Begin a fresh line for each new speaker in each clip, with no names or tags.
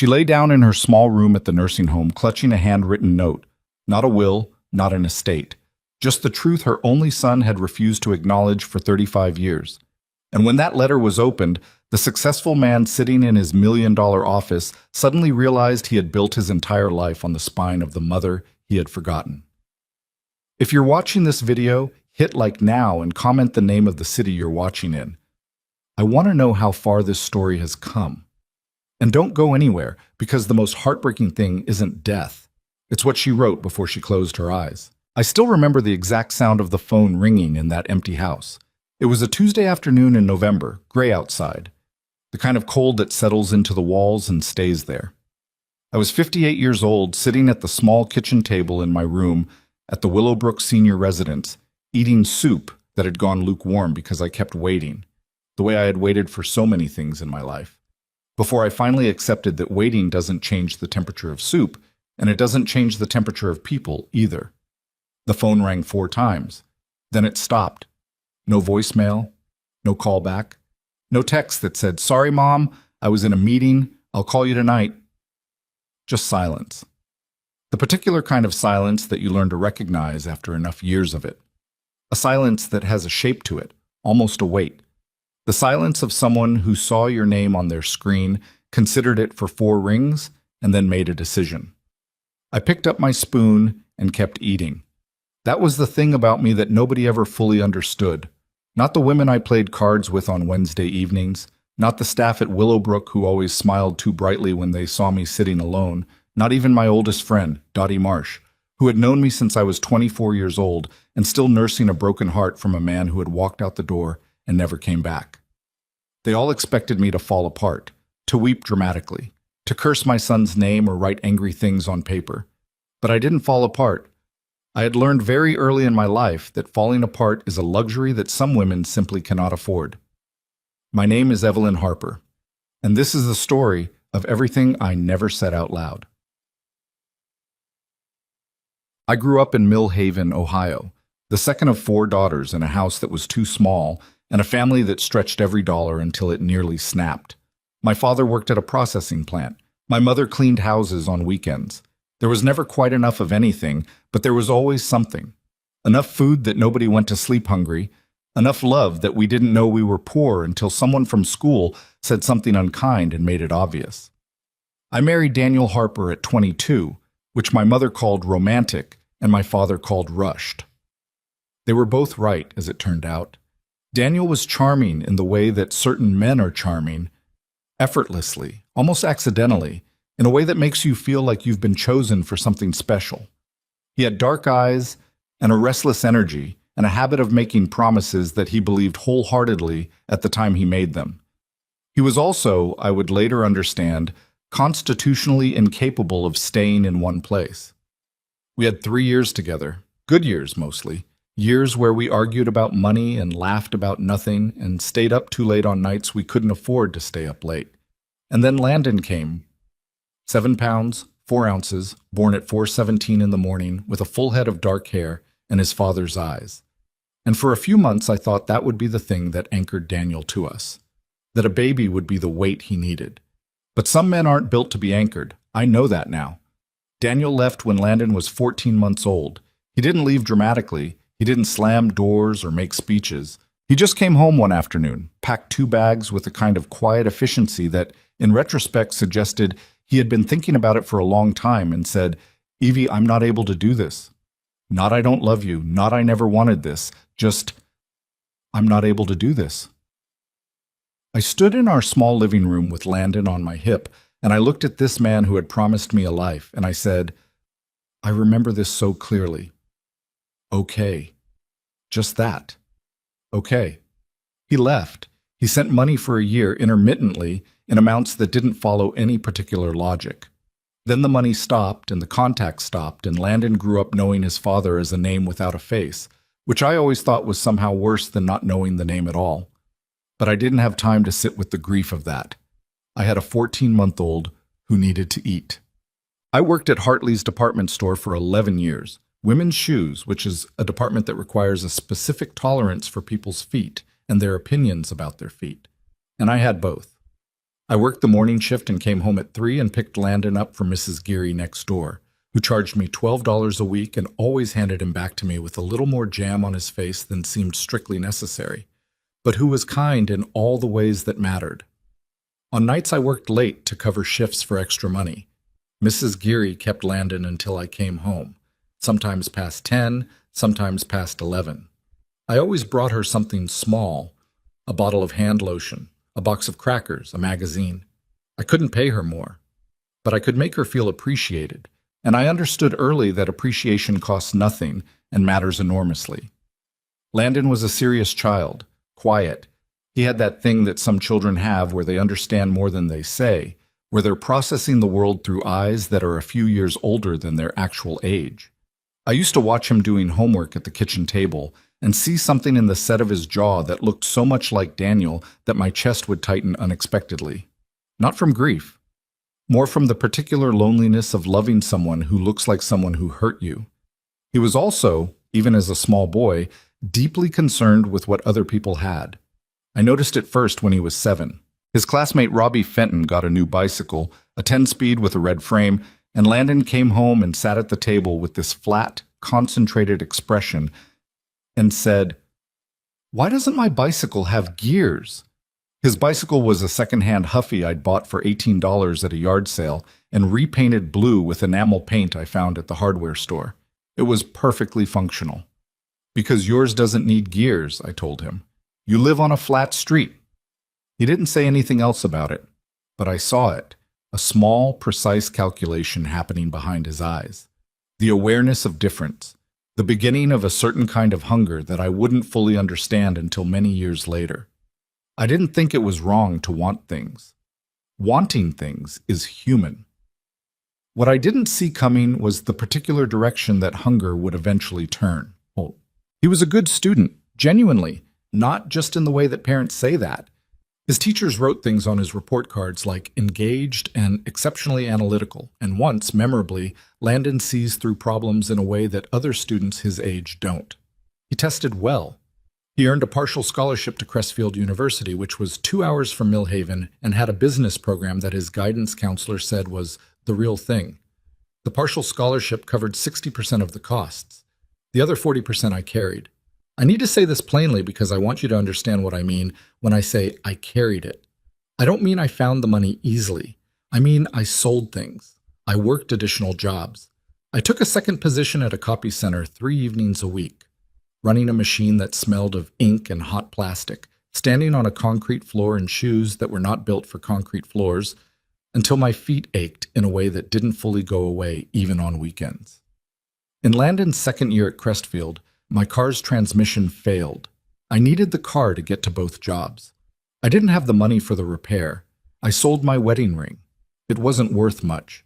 She lay down in her small room at the nursing home, clutching a handwritten note. Not a will, not an estate. Just the truth her only son had refused to acknowledge for 35 years. And when that letter was opened, the successful man sitting in his million-dollar office suddenly realized he had built his entire life on the spine of the mother he had forgotten. If you're watching this video, hit like now and comment the name of the city you're watching in. I want to know how far this story has come. And don't go anywhere, because the most heartbreaking thing isn't death. It's what she wrote before she closed her eyes. I still remember the exact sound of the phone ringing in that empty house. It was a Tuesday afternoon in November, gray outside. The kind of cold that settles into the walls and stays there. I was 58 years old, sitting at the small kitchen table in my room at the Willowbrook Senior Residence, eating soup that had gone lukewarm because I kept waiting, the way I had waited for so many things in my life, before I finally accepted that waiting doesn't change the temperature of soup, and it doesn't change the temperature of people either. The phone rang 4 times. Then it stopped. No voicemail, no callback, no text that said, "Sorry, Mom, I was in a meeting, I'll call you tonight." Just silence. The particular kind of silence that you learn to recognize after enough years of it. A silence that has a shape to it, almost a weight. The silence of someone who saw your name on their screen, considered it for 4 rings, and then made a decision. I picked up my spoon and kept eating. That was the thing about me that nobody ever fully understood. Not the women I played cards with on Wednesday evenings, not the staff at Willowbrook who always smiled too brightly when they saw me sitting alone, not even my oldest friend, Dottie Marsh, who had known me since I was 24 years old and still nursing a broken heart from a man who had walked out the door and never came back. They all expected me to fall apart, to weep dramatically, to curse my son's name or write angry things on paper. But I didn't fall apart. I had learned very early in my life that falling apart is a luxury that some women simply cannot afford. My name is Evelyn Harper, and this is the story of everything I never said out loud. I grew up in Mill Haven, Ohio, the second of 4 daughters in a house that was too small and a family that stretched every dollar until it nearly snapped. My father worked at a processing plant. My mother cleaned houses on weekends. There was never quite enough of anything, but there was always something. Enough food that nobody went to sleep hungry, enough love that we didn't know we were poor until someone from school said something unkind and made it obvious. I married Daniel Harper at 22, which my mother called romantic and my father called rushed. They were both right, as it turned out. Daniel was charming in the way that certain men are charming, effortlessly, almost accidentally, in a way that makes you feel like you've been chosen for something special. He had dark eyes and a restless energy and a habit of making promises that he believed wholeheartedly at the time he made them. He was also, I would later understand, constitutionally incapable of staying in one place. We had 3 years together, good years mostly, years where we argued about money and laughed about nothing and stayed up too late on nights we couldn't afford to stay up late. And then Landon came. 7 pounds, 4 ounces, born at 4:17 in the morning, with a full head of dark hair and his father's eyes. And for a few months I thought that would be the thing that anchored Daniel to us, that a baby would be the weight he needed. But some men aren't built to be anchored. I know that now. Daniel left when Landon was 14 months old. He didn't leave dramatically. He didn't slam doors or make speeches. He just came home one afternoon, packed 2 bags with a kind of quiet efficiency that, in retrospect, suggested he had been thinking about it for a long time, and said, "Evie, I'm not able to do this. Not I don't love you, not I never wanted this, just I'm not able to do this." I stood in our small living room with Landon on my hip, and I looked at this man who had promised me a life, and I said, "I remember this so clearly. Okay. Just that. Okay." He left. He sent money for a year intermittently in amounts that didn't follow any particular logic. Then the money stopped and the contact stopped, and Landon grew up knowing his father as a name without a face, which I always thought was somehow worse than not knowing the name at all. But I didn't have time to sit with the grief of that. I had a 14-month-old who needed to eat. I worked at Hartley's department store for 11 years, women's shoes, which is a department that requires a specific tolerance for people's feet and their opinions about their feet. And I had both. I worked the morning shift and came home at 3 and picked Landon up from Mrs. Geary next door, who charged me $12 a week and always handed him back to me with a little more jam on his face than seemed strictly necessary, but who was kind in all the ways that mattered. On nights I worked late to cover shifts for extra money. Mrs. Geary kept Landon until I came home, sometimes past 10, sometimes past 11. I always brought her something small, a bottle of hand lotion, a box of crackers, a magazine. I couldn't pay her more, but I could make her feel appreciated, and I understood early that appreciation costs nothing and matters enormously. Landon was a serious child, quiet. He had that thing that some children have where they understand more than they say, where they're processing the world through eyes that are a few years older than their actual age. I used to watch him doing homework at the kitchen table and see something in the set of his jaw that looked so much like Daniel that my chest would tighten unexpectedly. Not from grief, more from the particular loneliness of loving someone who looks like someone who hurt you. He was also, even as a small boy, deeply concerned with what other people had. I noticed it first when he was 7. His classmate Robbie Fenton got a new bicycle, a 10-speed with a red frame, and Landon came home and sat at the table with this flat, concentrated expression and said, "Why doesn't my bicycle have gears?" His bicycle was a second-hand Huffy I'd bought for $18 at a yard sale and repainted blue with enamel paint I found at the hardware store. It was perfectly functional. "Because yours doesn't need gears," I told him. "You live on a flat street." He didn't say anything else about it, but I saw it, a small, precise calculation happening behind his eyes. The awareness of difference, the beginning of a certain kind of hunger that I wouldn't fully understand until many years later. I didn't think it was wrong to want things. Wanting things is human. What I didn't see coming was the particular direction that hunger would eventually turn. Oh, he was a good student, genuinely, not just in the way that parents say that. His teachers wrote things on his report cards like engaged and exceptionally analytical, and once, memorably, Landon sees through problems in a way that other students his age don't. He tested well. He earned a partial scholarship to Crestfield University, which was 2 hours from Millhaven, and had a business program that his guidance counselor said was the real thing. The partial scholarship covered 60% of the costs. The other 40% I carried. I need to say this plainly because I want you to understand what I mean when I say I carried it. I don't mean I found the money easily. I mean I sold things. I worked additional jobs. I took a second position at a copy center 3 evenings a week, running a machine that smelled of ink and hot plastic, standing on a concrete floor in shoes that were not built for concrete floors, until my feet ached in a way that didn't fully go away even on weekends. In Landon's second year at Crestfield, my car's transmission failed. I needed the car to get to both jobs. I didn't have the money for the repair. I sold my wedding ring. It wasn't worth much.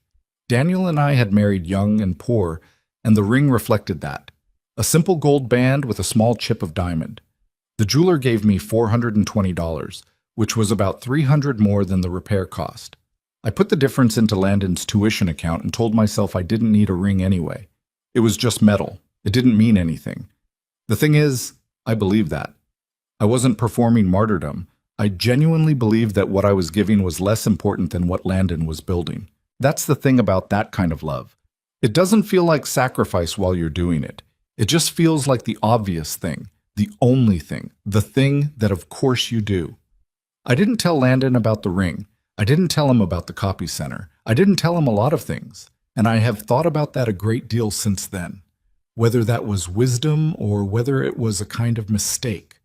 Daniel and I had married young and poor, and the ring reflected that. A simple gold band with a small chip of diamond. The jeweler gave me $420, which was about $300 more than the repair cost. I put the difference into Landon's tuition account and told myself I didn't need a ring anyway. It was just metal. It didn't mean anything. The thing is, I believed that. I wasn't performing martyrdom. I genuinely believed that what I was giving was less important than what Landon was building. That's the thing about that kind of love. It doesn't feel like sacrifice while you're doing it. It just feels like the obvious thing, the only thing, the thing that of course you do. I didn't tell Landon about the ring. I didn't tell him about the copy center. I didn't tell him a lot of things, and I have thought about that a great deal since then. Whether that was wisdom or whether it was a kind of mistake,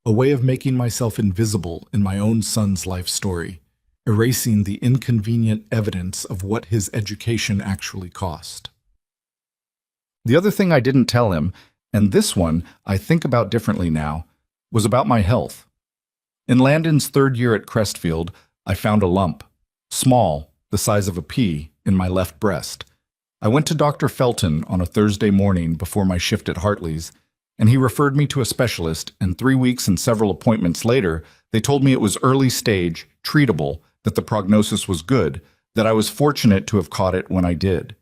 a way of making myself invisible in my own son's life story, erasing the inconvenient evidence of what his education actually cost. The other thing I didn't tell him, and this one I think about differently now, was about my health. In Landon's third year at Crestfield, I found a lump, small, the size of a pea, in my left breast. I went to Dr. Felton on a Thursday morning before my shift at Hartley's, and he referred me to a specialist, and 3 weeks and several appointments later, they told me it was early stage, treatable, that the prognosis was good, that I was fortunate to have caught it when I did.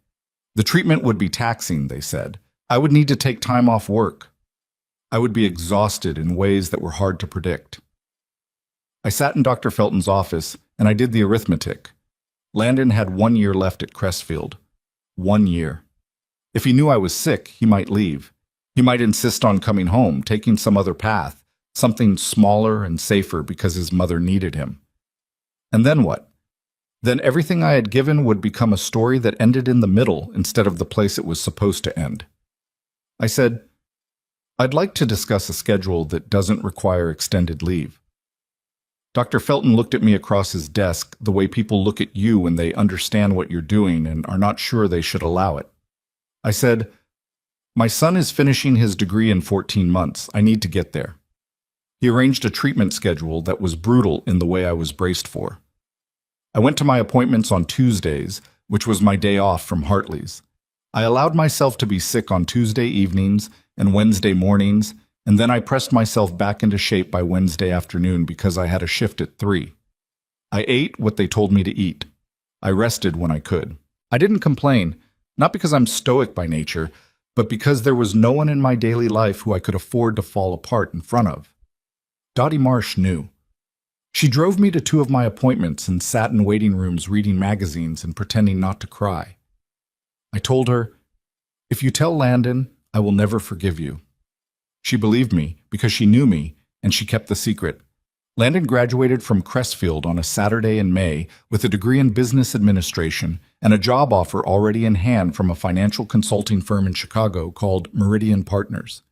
The treatment would be taxing, they said. I would need to take time off work. I would be exhausted in ways that were hard to predict. I sat in Dr. Felton's office, and I did the arithmetic. Landon had 1 year left at Crestfield. 1 year. If he knew I was sick, he might leave. He might insist on coming home, taking some other path, something smaller and safer because his mother needed him. And then what? Then everything I had given would become a story that ended in the middle instead of the place it was supposed to end. I said, I'd like to discuss a schedule that doesn't require extended leave. Dr. Felton looked at me across his desk the way people look at you when they understand what you're doing and are not sure they should allow it. I said, my son is finishing his degree in 14 months. I need to get there. He arranged a treatment schedule that was brutal in the way I was braced for. I went to my appointments on Tuesdays, which was my day off from Hartley's. I allowed myself to be sick on Tuesday evenings and Wednesday mornings, and then I pressed myself back into shape by Wednesday afternoon because I had a shift at 3. I ate what they told me to eat. I rested when I could. I didn't complain, not because I'm stoic by nature, but because there was no one in my daily life who I could afford to fall apart in front of. Dottie Marsh knew. She drove me to 2 of my appointments and sat in waiting rooms reading magazines and pretending not to cry. I told her, if you tell Landon, I will never forgive you. She believed me because she knew me, and she kept the secret. Landon graduated from Crestfield on a Saturday in May with a degree in business administration and a job offer already in hand from a financial consulting firm in Chicago called Meridian Partners.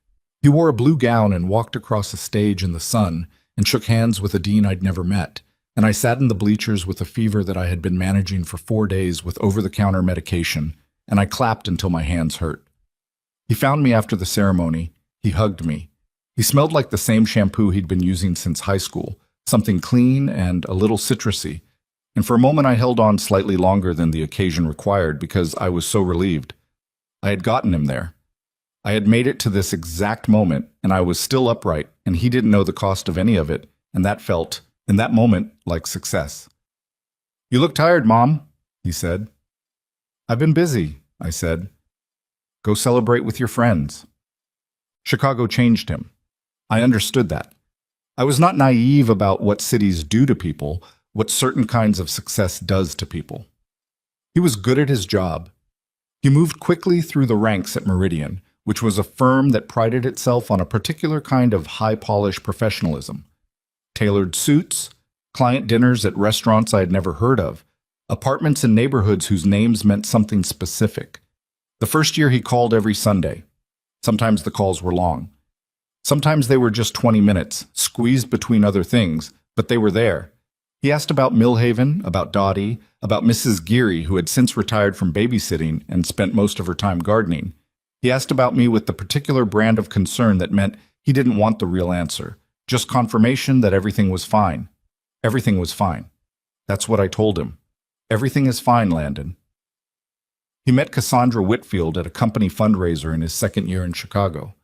He wore a blue gown and walked across a stage in the sun and shook hands with a dean I'd never met, and I sat in the bleachers with a fever that I had been managing for 4 days with over-the-counter medication, and I clapped until my hands hurt. He found me after the ceremony. He hugged me. He smelled like the same shampoo he'd been using since high school, something clean and a little citrusy, and for a moment I held on slightly longer than the occasion required because I was so relieved. I had gotten him there. I had made it to this exact moment, and I was still upright, and he didn't know the cost of any of it, and that felt, in that moment, like success. You look tired, Mom, he said. I've been busy, I said. Go celebrate with your friends. Chicago changed him. I understood that. I was not naive about what cities do to people, what certain kinds of success does to people. He was good at his job. He moved quickly through the ranks at Meridian, which was a firm that prided itself on a particular kind of high-polish professionalism. Tailored suits, client dinners at restaurants I had never heard of, apartments in neighborhoods whose names meant something specific. The first year he called every Sunday. Sometimes the calls were long. Sometimes they were just 20 minutes, squeezed between other things, but they were there. He asked about Millhaven, about Dottie, about Mrs. Geary, who had since retired from babysitting and spent most of her time gardening. He asked about me with the particular brand of concern that meant he didn't want the real answer, just confirmation that everything was fine. Everything was fine. That's what I told him. Everything is fine, Landon. He met Cassandra Whitfield at a company fundraiser in his second year in Chicago.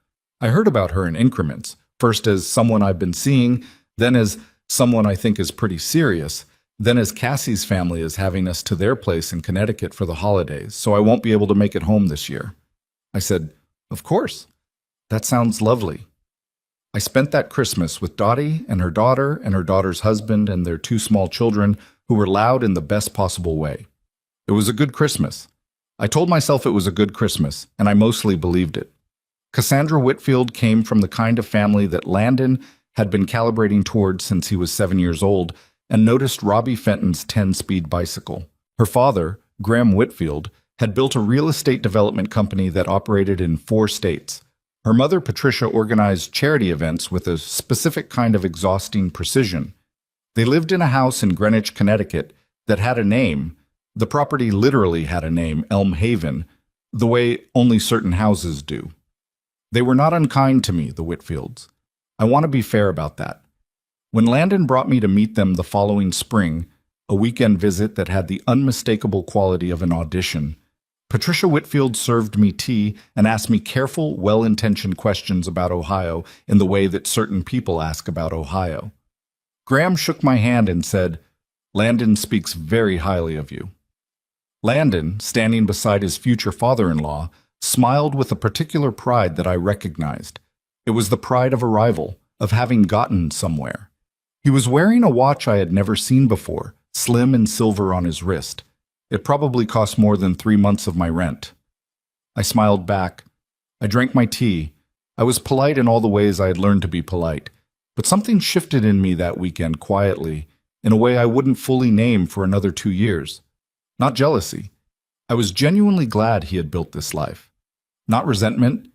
I heard about her in increments, first as someone I've been seeing, then as someone I think is pretty serious, then as Cassie's family is having us to their place in Connecticut for the holidays, so I won't be able to make it home this year. I said, of course. That sounds lovely. I spent that Christmas with Dottie and her daughter's husband and their 2 small children who were loud in the best possible way. It was a good Christmas. I told myself it was a good Christmas, and I mostly believed it. Cassandra Whitfield came from the kind of family that Landon had been calibrating toward since he was 7 years old and noticed Robbie Fenton's 10-speed bicycle. Her father, Graham Whitfield, had built a real estate development company that operated in 4 states. Her mother, Patricia, organized charity events with a specific kind of exhausting precision. They lived in a house in Greenwich, Connecticut that had a name. The property literally had a name, Elm Haven, the way only certain houses do. They were not unkind to me, the Whitfields. I want to be fair about that. When Landon brought me to meet them the following spring, a weekend visit that had the unmistakable quality of an audition, Patricia Whitfield served me tea and asked me careful, well-intentioned questions about Ohio in the way that certain people ask about Ohio. Graham shook my hand and said, Landon speaks very highly of you. Landon, standing beside his future father-in-law, smiled with a particular pride that I recognized. It was the pride of arrival, of having gotten somewhere. He was wearing a watch I had never seen before, slim and silver on his wrist. It probably cost more than 3 months of my rent. I smiled back. I drank my tea. I was polite in all the ways I had learned to be polite. But something shifted in me that weekend quietly, in a way I wouldn't fully name for another 2 years. Not jealousy. I was genuinely glad he had built this life. Not resentment.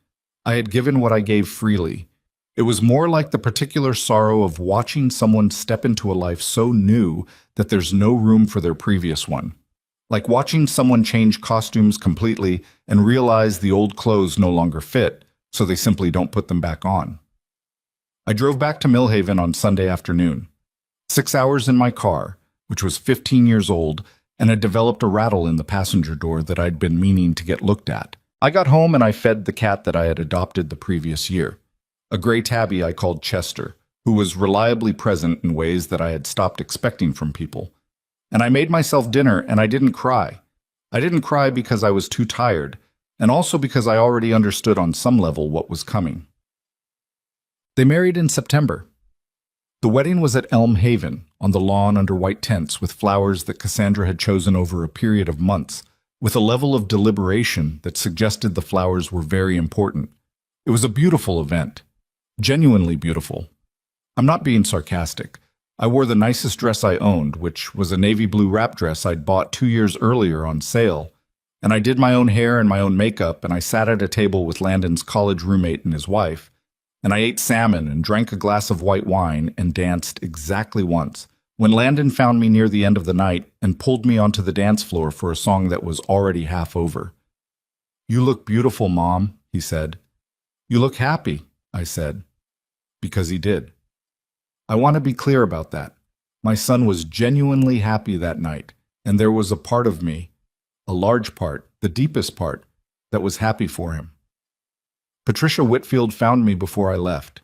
I had given what I gave freely. It was more like the particular sorrow of watching someone step into a life so new that there's no room for their previous one. Like watching someone change costumes completely and realize the old clothes no longer fit, so they simply don't put them back on. I drove back to Millhaven on Sunday afternoon. 6 hours in my car, which was 15 years old, and had developed a rattle in the passenger door that I'd been meaning to get looked at. I got home and I fed the cat that I had adopted the previous year. A gray tabby I called Chester, who was reliably present in ways that I had stopped expecting from people. And I made myself dinner and I didn't cry. I didn't cry because I was too tired, and also because I already understood on some level what was coming. They married in September. The wedding was at Elm Haven, on the lawn under white tents with flowers that Cassandra had chosen over a period of months, with a level of deliberation that suggested the flowers were very important. It was a beautiful event. Genuinely beautiful. I'm not being sarcastic. I wore the nicest dress I owned, which was a navy blue wrap dress I'd bought 2 years earlier on sale. And I did my own hair and my own makeup, and I sat at a table with Landon's college roommate and his wife. And I ate salmon and drank a glass of white wine and danced exactly once, when Landon found me near the end of the night and pulled me onto the dance floor for a song that was already half over. "You look beautiful, Mom," he said. "You look happy," I said. Because he did. I want to be clear about that. My son was genuinely happy that night, and there was a part of me, a large part, the deepest part, that was happy for him. Patricia Whitfield found me before I left.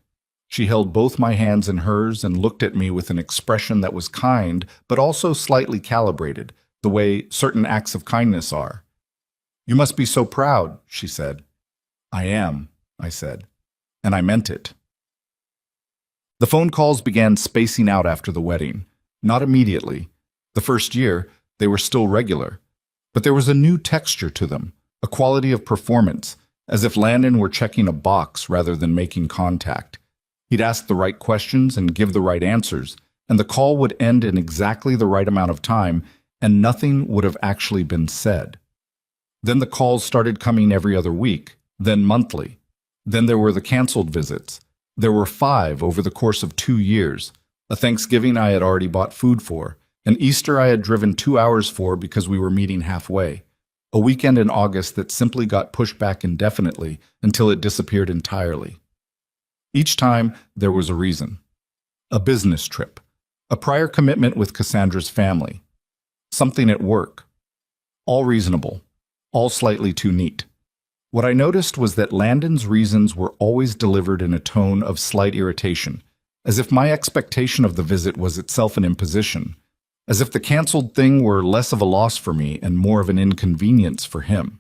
She held both my hands in hers and looked at me with an expression that was kind, but also slightly calibrated, the way certain acts of kindness are. "You must be so proud," she said. "I am," I said, and I meant it. The phone calls began spacing out after the wedding. Not immediately. The first year, they were still regular. But there was a new texture to them, a quality of performance, as if Landon were checking a box rather than making contact. He'd ask the right questions and give the right answers, and the call would end in exactly the right amount of time, and nothing would have actually been said. Then the calls started coming every other week, then monthly. Then there were the canceled visits. There were 5 over the course of 2 years. A Thanksgiving I had already bought food for, an Easter I had driven 2 hours for because we were meeting halfway, a weekend in August that simply got pushed back indefinitely until it disappeared entirely. Each time, there was a reason. A business trip, a prior commitment with Cassandra's family, something at work. All reasonable, all slightly too neat. What I noticed was that Landon's reasons were always delivered in a tone of slight irritation, as if my expectation of the visit was itself an imposition, as if the canceled thing were less of a loss for me and more of an inconvenience for him.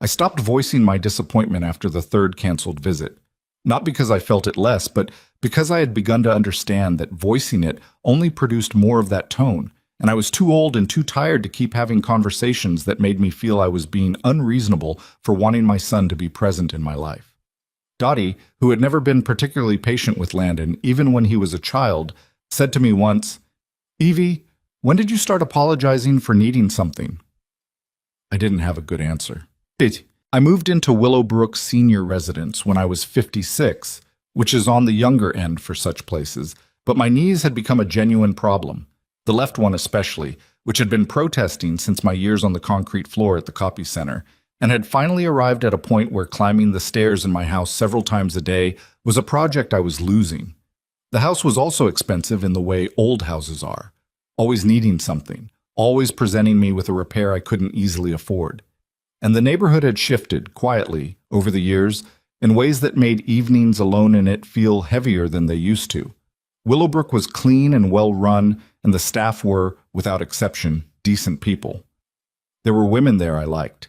I stopped voicing my disappointment after the 3rd canceled visit, not because I felt it less, but because I had begun to understand that voicing it only produced more of that tone, and I was too old and too tired to keep having conversations that made me feel I was being unreasonable for wanting my son to be present in my life. Dottie, who had never been particularly patient with Landon, even when he was a child, said to me once, "Evie, when did you start apologizing for needing something?" I didn't have a good answer. I moved into Willowbrook Senior Residence when I was 56, which is on the younger end for such places, but my knees had become a genuine problem, the left one especially, which had been protesting since my years on the concrete floor at the copy center, and had finally arrived at a point where climbing the stairs in my house several times a day was a project I was losing. The house was also expensive in the way old houses are, always needing something, always presenting me with a repair I couldn't easily afford. And the neighborhood had shifted, quietly, over the years, in ways that made evenings alone in it feel heavier than they used to. Willowbrook was clean and well-run, and the staff were, without exception, decent people. There were women there I liked.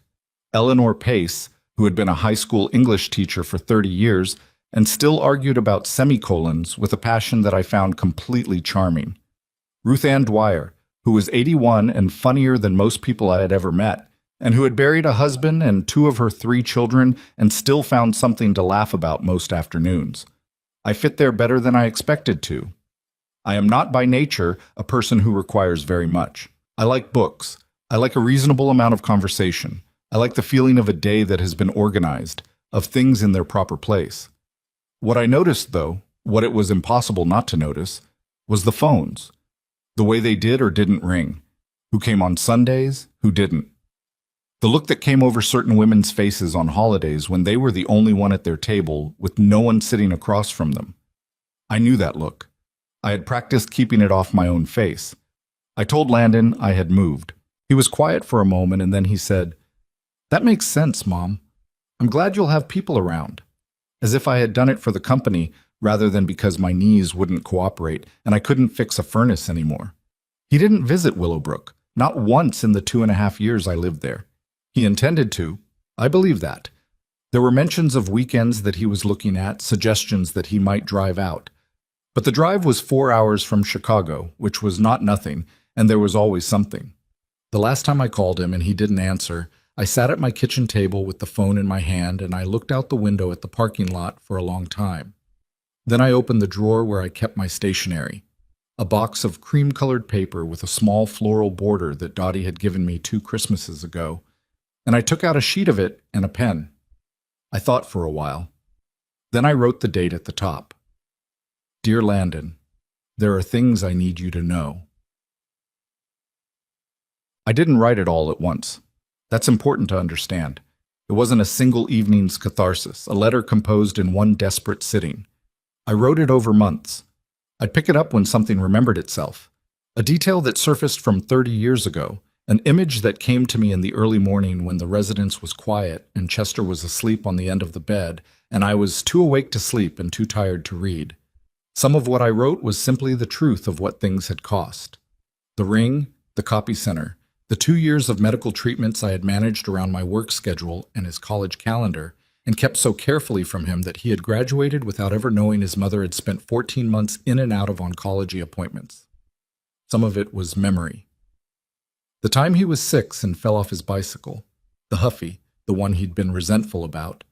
Eleanor Pace, who had been a high school English teacher for 30 years, and still argued about semicolons with a passion that I found completely charming. Ruth Ann Dwyer, who was 81 and funnier than most people I had ever met, and who had buried a husband and two of her three children and still found something to laugh about most afternoons. I fit there better than I expected to. I am not by nature a person who requires very much. I like books. I like a reasonable amount of conversation. I like the feeling of a day that has been organized, of things in their proper place. What I noticed, though, what it was impossible not to notice, was the phones. The way they did or didn't ring. Who came on Sundays, who didn't. The look that came over certain women's faces on holidays when they were the only one at their table with no one sitting across from them. I knew that look. I had practiced keeping it off my own face. I told Landon I had moved. He was quiet for a moment and then he said, "That makes sense, Mom. I'm glad you'll have people around." As if I had done it for the company rather than because my knees wouldn't cooperate and I couldn't fix a furnace anymore. He didn't visit Willowbrook, not once in the 2.5 years I lived there. He intended to. I believe that. There were mentions of weekends that he was looking at, suggestions that he might drive out. But the drive was 4 hours from Chicago, which was not nothing, and there was always something. The last time I called him and he didn't answer, I sat at my kitchen table with the phone in my hand and I looked out the window at the parking lot for a long time. Then I opened the drawer where I kept my stationery, a box of cream-colored paper with a small floral border that Dottie had given me 2 Christmases ago, and I took out a sheet of it and a pen. I thought for a while. Then I wrote the date at the top. Dear Landon, there are things I need you to know. I didn't write it all at once. That's important to understand. It wasn't a single evening's catharsis, a letter composed in one desperate sitting. I wrote it over months. I'd pick it up when something remembered itself. A detail that surfaced from 30 years ago, an image that came to me in the early morning when the residence was quiet and Chester was asleep on the end of the bed, and I was too awake to sleep and too tired to read. Some of what I wrote was simply the truth of what things had cost. The ring, the copy center, the 2 years of medical treatments I had managed around my work schedule and his college calendar, and kept so carefully from him that he had graduated without ever knowing his mother had spent 14 months in and out of oncology appointments. Some of it was memory. The time he was 6 and fell off his bicycle, the Huffy, the one he'd been resentful about,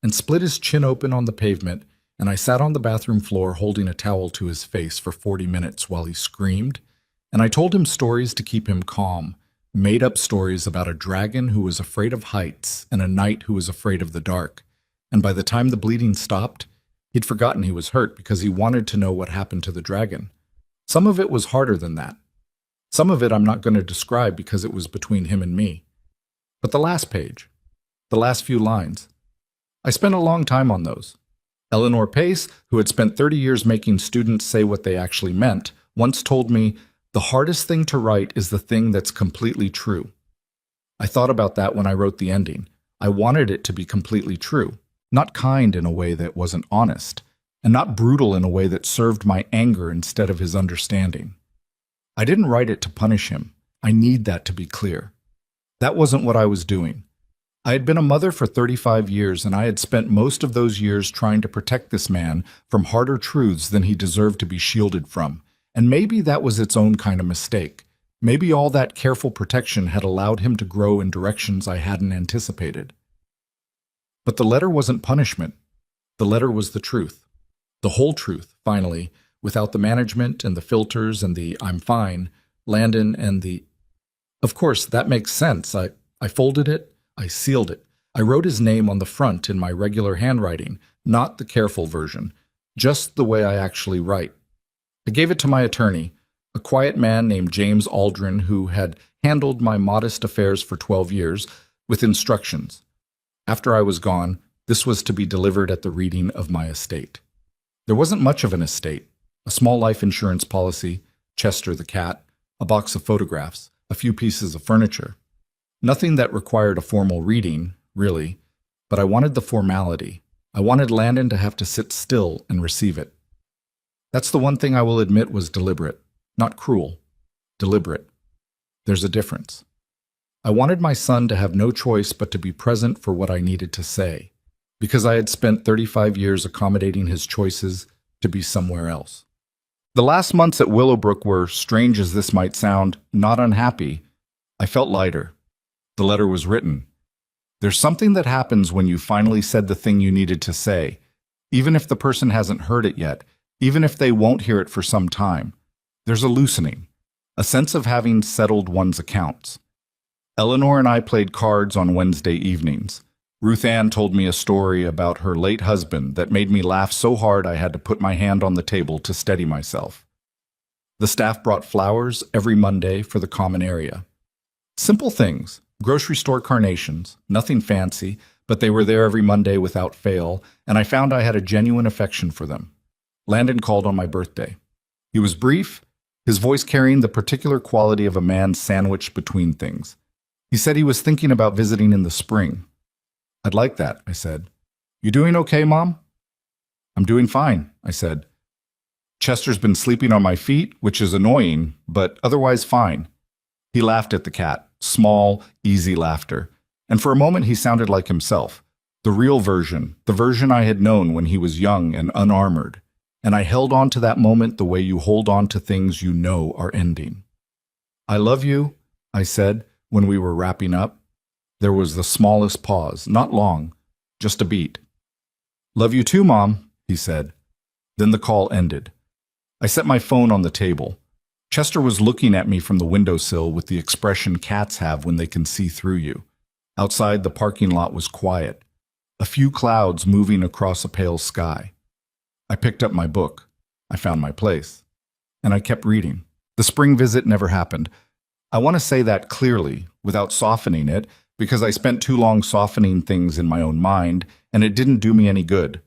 and split his chin open on the pavement, and I sat on the bathroom floor holding a towel to his face for 40 minutes while he screamed, and I told him stories to keep him calm, made-up stories about a dragon who was afraid of heights and a knight who was afraid of the dark, and by the time the bleeding stopped, he'd forgotten he was hurt because he wanted to know what happened to the dragon. Some of it was harder than that. Some of it I'm not going to describe because it was between him and me. But the last page, the last few lines, I spent a long time on those. Eleanor Pace, who had spent 30 years making students say what they actually meant, once told me, "The hardest thing to write is the thing that's completely true." I thought about that when I wrote the ending. I wanted it to be completely true, not kind in a way that wasn't honest, and not brutal in a way that served my anger instead of his understanding. I didn't write it to punish him. I need that to be clear. That wasn't what I was doing. I had been a mother for 35 years, and I had spent most of those years trying to protect this man from harder truths than he deserved to be shielded from. And maybe that was its own kind of mistake. Maybe all that careful protection had allowed him to grow in directions I hadn't anticipated. But the letter wasn't punishment. The letter was the truth. The whole truth, finally, without the management and the filters and the "I'm fine," Landon and the... Of course, that makes sense. I folded it, I sealed it. I wrote his name on the front in my regular handwriting, not the careful version, just the way I actually write. I gave it to my attorney, a quiet man named James Aldrin who had handled my modest affairs for 12 years, with instructions. After I was gone, this was to be delivered at the reading of my estate. There wasn't much of an estate. A small life insurance policy, Chester the cat, a box of photographs, a few pieces of furniture. Nothing that required a formal reading, really, but I wanted the formality. I wanted Landon to have to sit still and receive it. That's the one thing I will admit was deliberate, not cruel, deliberate. There's a difference. I wanted my son to have no choice but to be present for what I needed to say. because I had spent 35 years accommodating his choices to be somewhere else. The last months at Willowbrook were, strange as this might sound, not unhappy. I felt lighter. The letter was written. There's something that happens when you finally said the thing you needed to say, even if the person hasn't heard it yet, even if they won't hear it for some time. There's a loosening, a sense of having settled one's accounts. Eleanor and I played cards on Wednesday evenings. Ruth Ann told me a story about her late husband that made me laugh so hard I had to put my hand on the table to steady myself. The staff brought flowers every Monday for the common area. Simple things, grocery store carnations, nothing fancy, but they were there every Monday without fail, and I found I had a genuine affection for them. Landon called on my birthday. He was brief, his voice carrying the particular quality of a man sandwiched between things. He said he was thinking about visiting in the spring. I'd like that, I said. You doing okay, Mom? I'm doing fine, I said. Chester's been sleeping on my feet, which is annoying, but otherwise fine. He laughed at the cat, small, easy laughter, and for a moment he sounded like himself, the real version, the version I had known when he was young and unarmored, and I held on to that moment the way you hold on to things you know are ending. I love you, I said when we were wrapping up. There was the smallest pause, not long, just a beat. Love you too, Mom, he said. Then the call ended. I set my phone on the table. Chester was looking at me from the windowsill with the expression cats have when they can see through you. Outside, the parking lot was quiet, a few clouds moving across a pale sky. I picked up my book. I found my place. And I kept reading. The spring visit never happened. I want to say that clearly, without softening it, because I spent too long softening things in my own mind, and it didn't do me any good.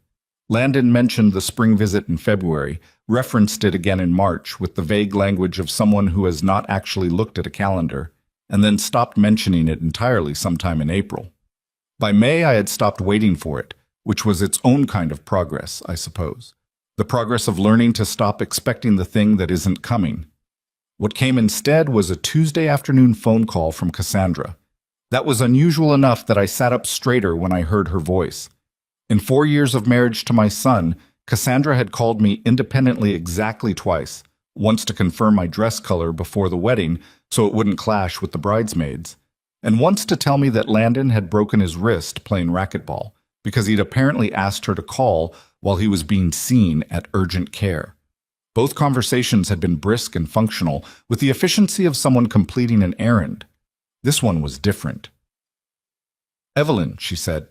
Landon mentioned the spring visit in February, referenced it again in March with the vague language of someone who has not actually looked at a calendar, and then stopped mentioning it entirely sometime in April. By May, I had stopped waiting for it, which was its own kind of progress, I suppose. The progress of learning to stop expecting the thing that isn't coming. What came instead was a Tuesday afternoon phone call from Cassandra. That was unusual enough that I sat up straighter when I heard her voice. In 4 years of marriage to my son, Cassandra had called me independently exactly twice, once to confirm my dress color before the wedding so it wouldn't clash with the bridesmaids, and once to tell me that Landon had broken his wrist playing racquetball because he'd apparently asked her to call while he was being seen at urgent care. Both conversations had been brisk and functional, with the efficiency of someone completing an errand. This one was different. Evelyn, she said.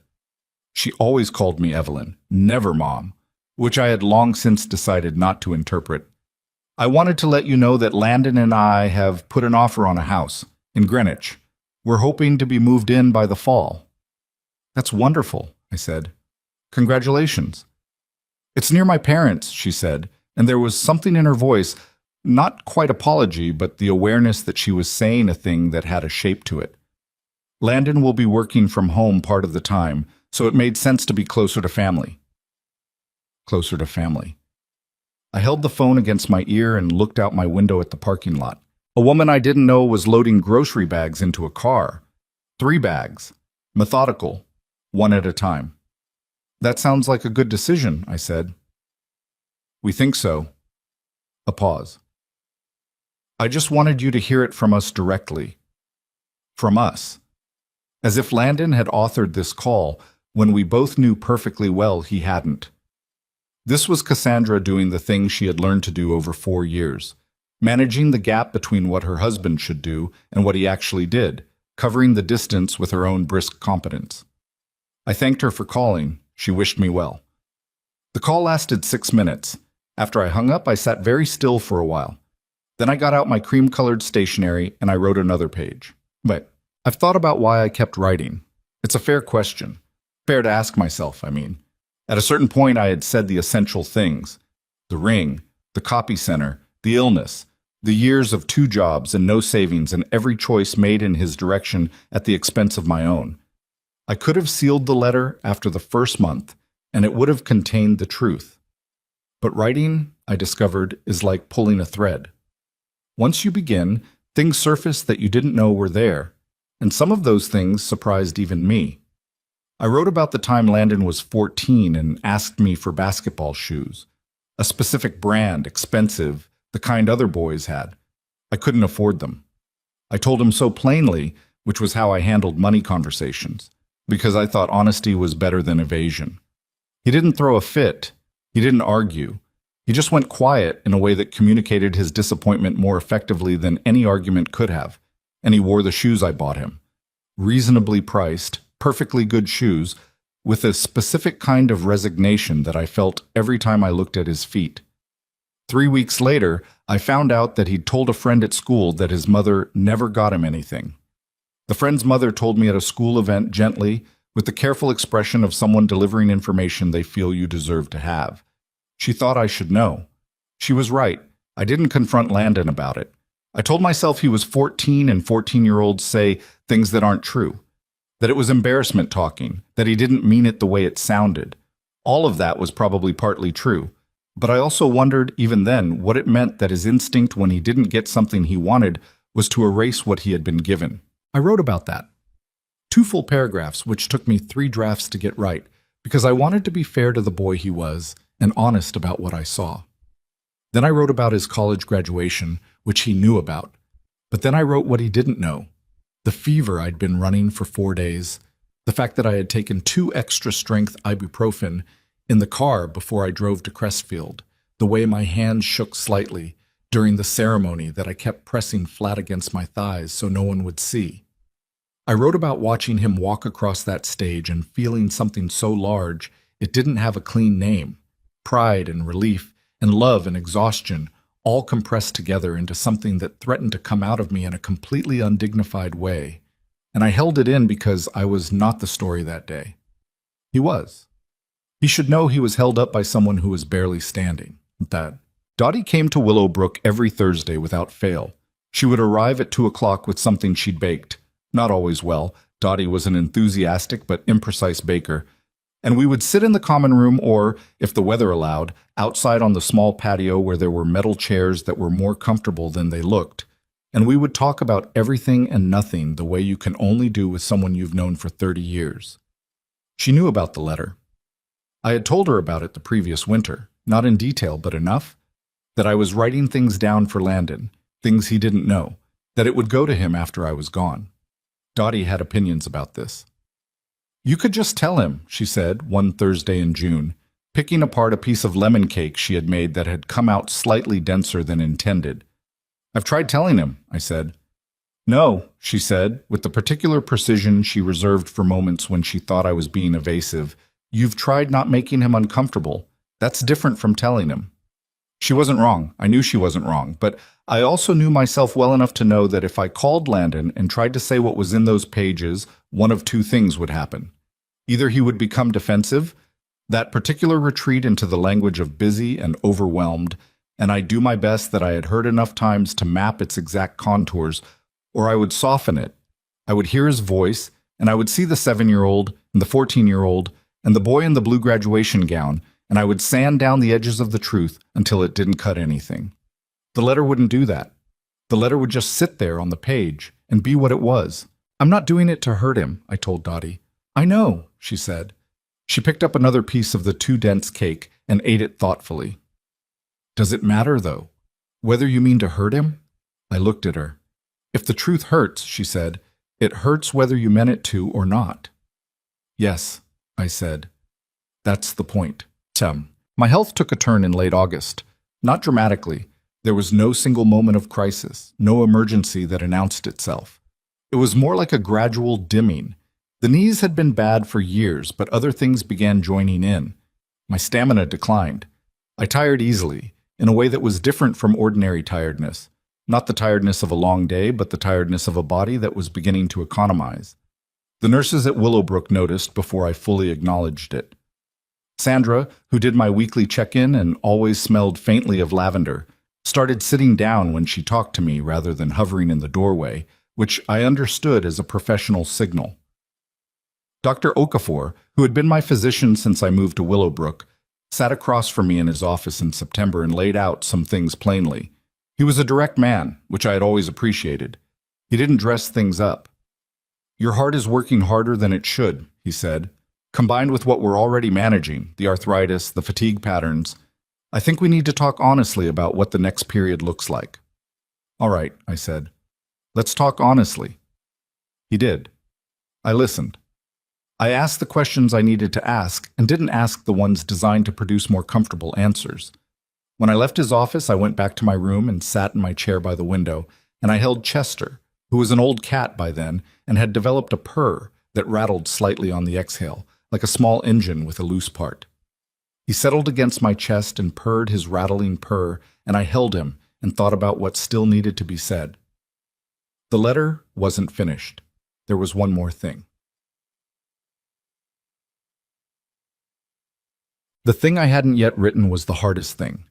She always called me Evelyn, never Mom, which I had long since decided not to interpret. I wanted to let you know that Landon and I have put an offer on a house in Greenwich. We're hoping to be moved in by the fall. That's wonderful, I said. Congratulations. It's near my parents, she said, and there was something in her voice, not quite apology, but the awareness that she was saying a thing that had a shape to it. Landon will be working from home part of the time, so it made sense to be closer to family. Closer to family. I held the phone against my ear and looked out my window at the parking lot. A woman I didn't know was loading grocery bags into a car. 3 bags. Methodical. One at a time. That sounds like a good decision, I said. We think so. A pause. I just wanted you to hear it from us directly. From us. As if Landon had authored this call when we both knew perfectly well he hadn't. This was Cassandra doing the thing she had learned to do over 4 years, managing the gap between what her husband should do and what he actually did, covering the distance with her own brisk competence. I thanked her for calling. She wished me well. The call lasted 6 minutes. After I hung up, I sat very still for a while. Then I got out my cream-colored stationery and I wrote another page. But I've thought about why I kept writing. It's a fair question. Fair to ask myself, I mean. At a certain point, I had said the essential things. The ring, the copy center, the illness, the years of 2 jobs and no savings and every choice made in his direction at the expense of my own. I could have sealed the letter after the first month, and it would have contained the truth. But writing, I discovered, is like pulling a thread. Once you begin, things surface that you didn't know were there, and some of those things surprised even me. I wrote about the time Landon was 14 and asked me for basketball shoes. A specific brand, expensive, the kind other boys had. I couldn't afford them. I told him so plainly, which was how I handled money conversations, because I thought honesty was better than evasion. He didn't throw a fit. He didn't argue. He just went quiet in a way that communicated his disappointment more effectively than any argument could have, and he wore the shoes I bought him. Reasonably priced, perfectly good shoes, with a specific kind of resignation that I felt every time I looked at his feet. 3 weeks later, I found out that he'd told a friend at school that his mother never got him anything. The friend's mother told me at a school event gently, with the careful expression of someone delivering information they feel you deserve to have. She thought I should know. She was right. I didn't confront Landon about it. I told myself he was 14 and 14-year-olds say things that aren't true. That it was embarrassment talking, that he didn't mean it the way it sounded. All of that was probably partly true. But I also wondered, even then, what it meant that his instinct when he didn't get something he wanted was to erase what he had been given. I wrote about that. 2 full paragraphs, which took me 3 drafts to get right, because I wanted to be fair to the boy he was and honest about what I saw. Then I wrote about his college graduation, which he knew about. But then I wrote what he didn't know. The fever I'd been running for 4 days, the fact that I had taken 2 extra-strength ibuprofen in the car before I drove to Crestfield, the way my hands shook slightly during the ceremony that I kept pressing flat against my thighs so no one would see. I wrote about watching him walk across that stage and feeling something so large it didn't have a clean name. Pride and relief and love and exhaustion all compressed together into something that threatened to come out of me in a completely undignified way. And I held it in because I was not the story that day. He was. He should know he was held up by someone who was barely standing. That. Dottie came to Willowbrook every Thursday without fail. She would arrive at 2 o'clock with something she'd baked. Not always well. Dottie was an enthusiastic but imprecise baker. And we would sit in the common room or, if the weather allowed, outside on the small patio where there were metal chairs that were more comfortable than they looked. And we would talk about everything and nothing the way you can only do with someone you've known for 30 years. She knew about the letter. I had told her about it the previous winter, not in detail, but enough, that I was writing things down for Landon, things he didn't know, that it would go to him after I was gone. Dottie had opinions about this. "You could just tell him," she said one Thursday in June, picking apart a piece of lemon cake she had made that had come out slightly denser than intended. "I've tried telling him," I said. "No," she said, with the particular precision she reserved for moments when she thought I was being evasive. "You've tried not making him uncomfortable. That's different from telling him." She wasn't wrong. I knew she wasn't wrong, but I also knew myself well enough to know that if I called Landon and tried to say what was in those pages, one of 2 things would happen. Either he would become defensive, that particular retreat into the language of busy and overwhelmed, and I'd do my best that I had heard enough times to map its exact contours, or I would soften it. I would hear his voice, and I would see the 7-year-old and the 14-year-old and the boy in the blue graduation gown, and I would sand down the edges of the truth until it didn't cut anything. The letter wouldn't do that. The letter would just sit there on the page and be what it was. "I'm not doing it to hurt him," I told Dottie. "I know," she said. She picked up another piece of the too dense cake and ate it thoughtfully. "Does it matter, though? Whether you mean to hurt him?" I looked at her. "If the truth hurts," she said, "it hurts whether you meant it to or not." "Yes," I said. "That's the point." My health took a turn in late August. Not dramatically. There was no single moment of crisis, no emergency that announced itself. It was more like a gradual dimming. The knees had been bad for years, but other things began joining in. My stamina declined. I tired easily, in a way that was different from ordinary tiredness. Not the tiredness of a long day, but the tiredness of a body that was beginning to economize. The nurses at Willowbrook noticed before I fully acknowledged it. Sandra, who did my weekly check-in and always smelled faintly of lavender, started sitting down when she talked to me rather than hovering in the doorway, which I understood as a professional signal. Dr. Okafor, who had been my physician since I moved to Willowbrook, sat across from me in his office in September and laid out some things plainly. He was a direct man, which I had always appreciated. He didn't dress things up. "Your heart is working harder than it should," he said. Combined with what we're already managing, the arthritis, the fatigue patterns, I think we need to talk honestly about what the next period looks like. All right, I said. Let's talk honestly. He did. I listened. I asked the questions I needed to ask and didn't ask the ones designed to produce more comfortable answers. When I left his office, I went back to my room and sat in my chair by the window, and I held Chester, who was an old cat by then and had developed a purr that rattled slightly on the exhale, like a small engine with a loose part. He settled against my chest and purred his rattling purr, and I held him and thought about what still needed to be said. The letter wasn't finished. There was one more thing. The thing I hadn't yet written was the hardest thing.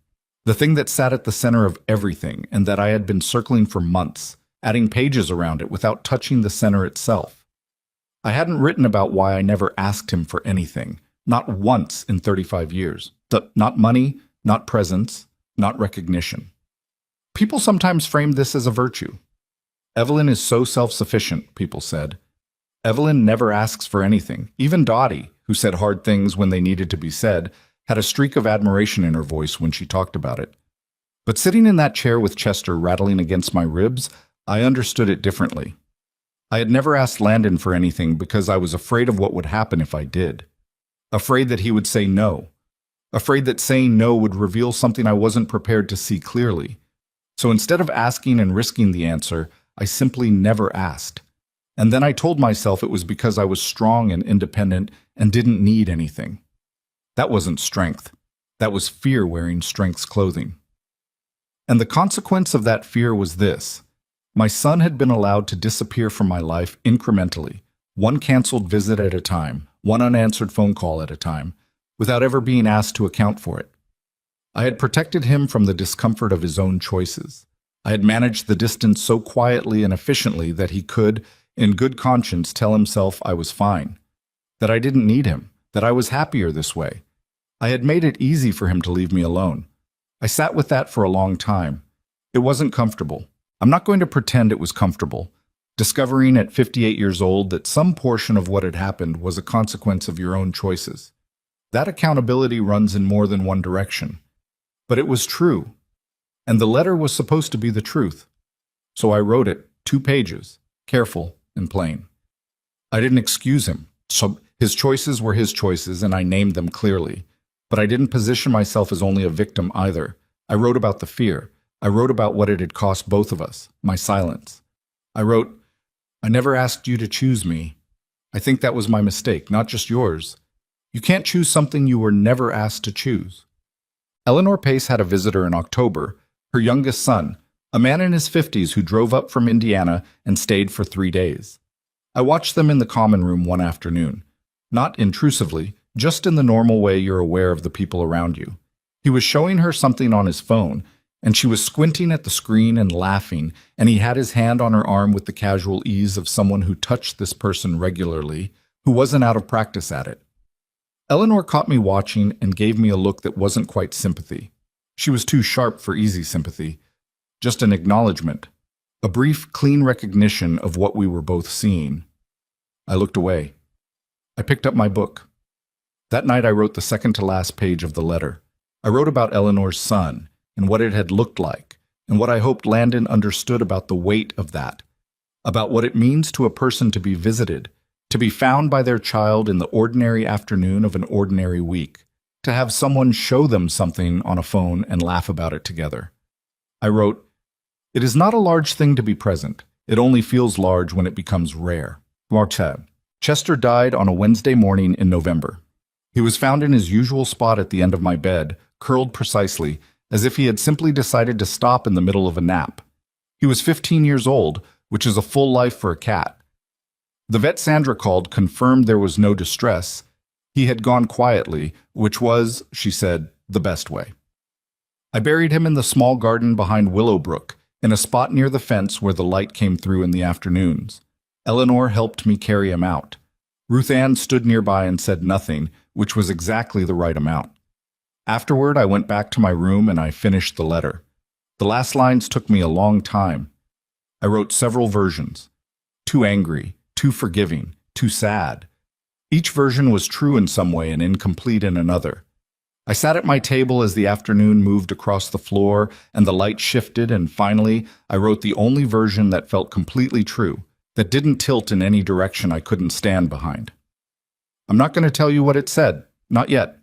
The thing that sat at the center of everything and that I had been circling for months, adding pages around it without touching the center itself. I hadn't written about why I never asked him for anything, not once in 35 years. Not money, not presents, not recognition. People sometimes frame this as a virtue. Evelyn is so self-sufficient, people said. Evelyn never asks for anything. Even Dottie, who said hard things when they needed to be said, had a streak of admiration in her voice when she talked about it. But sitting in that chair with Chester rattling against my ribs, I understood it differently. I had never asked Landon for anything because I was afraid of what would happen if I did. Afraid that he would say no. Afraid that saying no would reveal something I wasn't prepared to see clearly. So instead of asking and risking the answer, I simply never asked. And then I told myself it was because I was strong and independent and didn't need anything. That wasn't strength. That was fear wearing strength's clothing. And the consequence of that fear was this. My son had been allowed to disappear from my life incrementally, one canceled visit at a time, one unanswered phone call at a time, without ever being asked to account for it. I had protected him from the discomfort of his own choices. I had managed the distance so quietly and efficiently that he could, in good conscience, tell himself I was fine, that I didn't need him, that I was happier this way. I had made it easy for him to leave me alone. I sat with that for a long time. It wasn't comfortable. I'm not going to pretend it was comfortable. Discovering at 58 years old that some portion of what had happened was a consequence of your own choices. That accountability runs in more than one direction. But it was true. And the letter was supposed to be the truth. So I wrote it, 2 pages, careful and plain. I didn't excuse him. So his choices were his choices, and I named them clearly. But I didn't position myself as only a victim either. I wrote about the fear. I wrote about what it had cost both of us, my silence. I wrote, I never asked you to choose me. I think that was my mistake, not just yours. You can't choose something you were never asked to choose. Eleanor Pace had a visitor in October, her youngest son, a man in his 50s who drove up from Indiana and stayed for 3 days. I watched them in the common room one afternoon. Not intrusively, just in the normal way you're aware of the people around you. He was showing her something on his phone, and she was squinting at the screen and laughing, and he had his hand on her arm with the casual ease of someone who touched this person regularly, who wasn't out of practice at it. Eleanor caught me watching and gave me a look that wasn't quite sympathy. She was too sharp for easy sympathy. Just an acknowledgement. A brief, clean recognition of what we were both seeing. I looked away. I picked up my book. That night I wrote the second-to-last page of the letter. I wrote about Eleanor's son, and what it had looked like, and what I hoped Landon understood about the weight of that, about what it means to a person to be visited, to be found by their child in the ordinary afternoon of an ordinary week, to have someone show them something on a phone and laugh about it together. I wrote, it is not a large thing to be present. It only feels large when it becomes rare. Chester died on a Wednesday morning in November. He was found in his usual spot at the end of my bed, curled precisely, as if he had simply decided to stop in the middle of a nap. He was 15 years old, which is a full life for a cat. The vet Sandra called confirmed there was no distress. He had gone quietly, which was, she said, the best way. I buried him in the small garden behind Willowbrook, in a spot near the fence where the light came through in the afternoons. Eleanor helped me carry him out. Ruth Ann stood nearby and said nothing, which was exactly the right amount. Afterward, I went back to my room and I finished the letter. The last lines took me a long time. I wrote several versions. Too angry, too forgiving, too sad. Each version was true in some way and incomplete in another. I sat at my table as the afternoon moved across the floor and the light shifted, and finally I wrote the only version that felt completely true, that didn't tilt in any direction I couldn't stand behind. I'm not going to tell you what it said, not yet.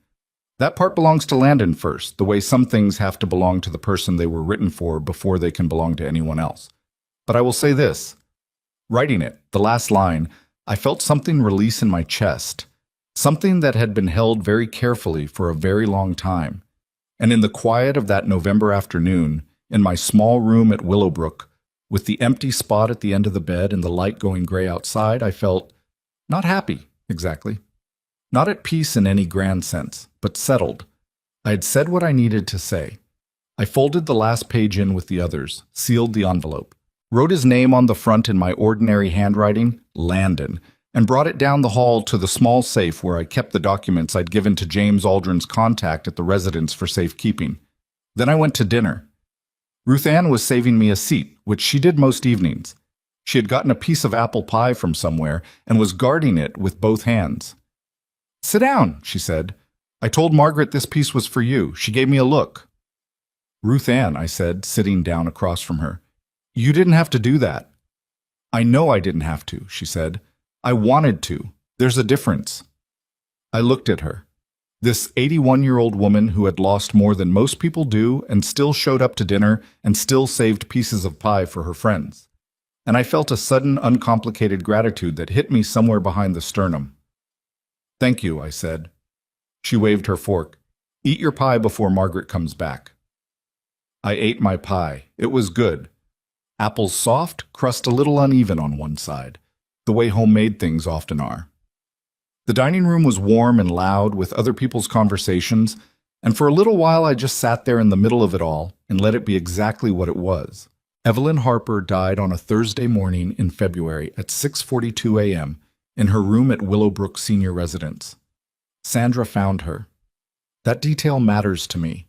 That part belongs to Landon first, the way some things have to belong to the person they were written for before they can belong to anyone else. But I will say this. Writing it, the last line, I felt something release in my chest, something that had been held very carefully for a very long time. And in the quiet of that November afternoon, in my small room at Willowbrook, with the empty spot at the end of the bed and the light going gray outside, I felt not happy, exactly. Not at peace in any grand sense, but settled. I had said what I needed to say. I folded the last page in with the others, sealed the envelope, wrote his name on the front in my ordinary handwriting, Landon, and brought it down the hall to the small safe where I kept the documents I'd given to James Aldrin's contact at the residence for safekeeping. Then I went to dinner. Ruth Ann was saving me a seat, which she did most evenings. She had gotten a piece of apple pie from somewhere and was guarding it with both hands. "Sit down," she said. "I told Margaret this piece was for you. She gave me a look." "Ruth Ann," I said, sitting down across from her, "you didn't have to do that." "I know I didn't have to," she said. "I wanted to. There's a difference." I looked at her. This 81-year-old woman who had lost more than most people do and still showed up to dinner and still saved pieces of pie for her friends. And I felt a sudden, uncomplicated gratitude that hit me somewhere behind the sternum. "Thank you," I said. She waved her fork. "Eat your pie before Margaret comes back." I ate my pie. It was good. Apples soft, crust a little uneven on one side, the way homemade things often are. The dining room was warm and loud with other people's conversations, and for a little while I just sat there in the middle of it all and let it be exactly what it was. Evelyn Harper died on a Thursday morning in February at 6:42 a.m. in her room at Willowbrook Senior Residence. Sandra found her. That detail matters to me,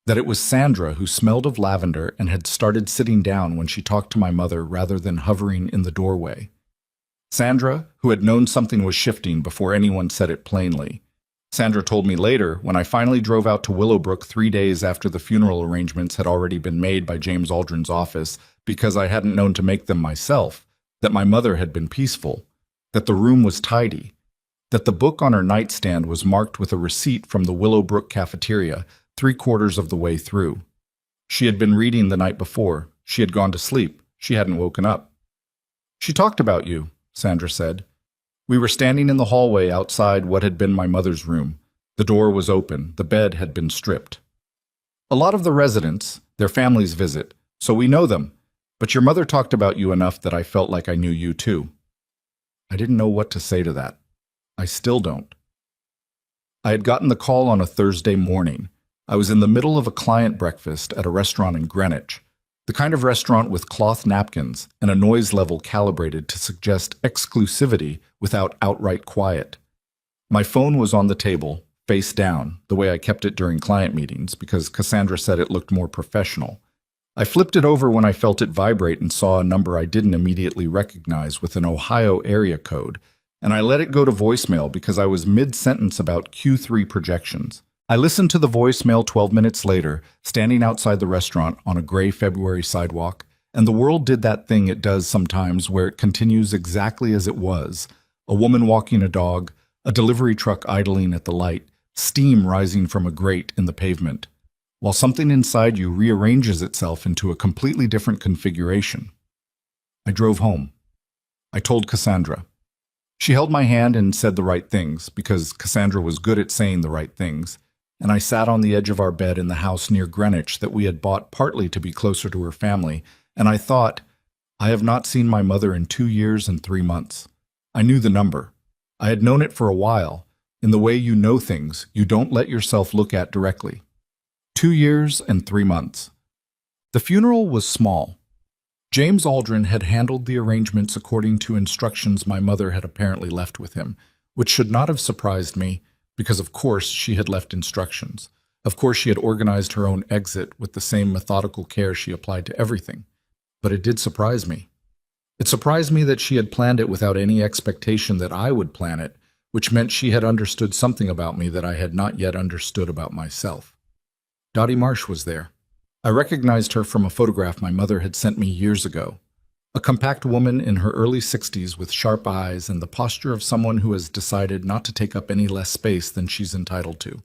that it was Sandra who smelled of lavender and had started sitting down when she talked to my mother rather than hovering in the doorway. Sandra, who had known something was shifting before anyone said it plainly. Sandra told me later, when I finally drove out to Willowbrook 3 days after the funeral arrangements had already been made by James Aldrin's office because I hadn't known to make them myself, that my mother had been peaceful, that the room was tidy, that the book on her nightstand was marked with a receipt from the Willowbrook cafeteria 3/4 of the way through. She had been reading the night before. She had gone to sleep. She hadn't woken up. "She talked about you," Sandra said. "We were standing in the hallway outside what had been my mother's room. The door was open. The bed had been stripped. A lot of the residents, their families visit, so we know them, but your mother talked about you enough that I felt like I knew you too." I didn't know what to say to that. I still don't. I had gotten the call on a Thursday morning. I was in the middle of a client breakfast at a restaurant in Greenwich, the kind of restaurant with cloth napkins and a noise level calibrated to suggest exclusivity without outright quiet. My phone was on the table, face down, the way I kept it during client meetings because Cassandra said it looked more professional. I flipped it over when I felt it vibrate and saw a number I didn't immediately recognize with an Ohio area code, and I let it go to voicemail because I was mid-sentence about Q3 projections. I listened to the voicemail 12 minutes later, standing outside the restaurant on a gray February sidewalk, and the world did that thing it does sometimes where it continues exactly as it was. A woman walking a dog, a delivery truck idling at the light, steam rising from a grate in the pavement, while something inside you rearranges itself into a completely different configuration. I drove home. I told Cassandra. She held my hand and said the right things, because Cassandra was good at saying the right things, and I sat on the edge of our bed in the house near Greenwich that we had bought partly to be closer to her family, and I thought, I have not seen my mother in 2 years and 3 months. I knew the number. I had known it for a while, in the way you know things you don't let yourself look at directly. 2 years and 3 months. The funeral was small. James Aldrin had handled the arrangements according to instructions my mother had apparently left with him, which should not have surprised me, because of course she had left instructions. Of course she had organized her own exit with the same methodical care she applied to everything. But it did surprise me. It surprised me that she had planned it without any expectation that I would plan it, which meant she had understood something about me that I had not yet understood about myself. Dottie Marsh was there. I recognized her from a photograph my mother had sent me years ago. A compact woman in her early 60s with sharp eyes and the posture of someone who has decided not to take up any less space than she's entitled to.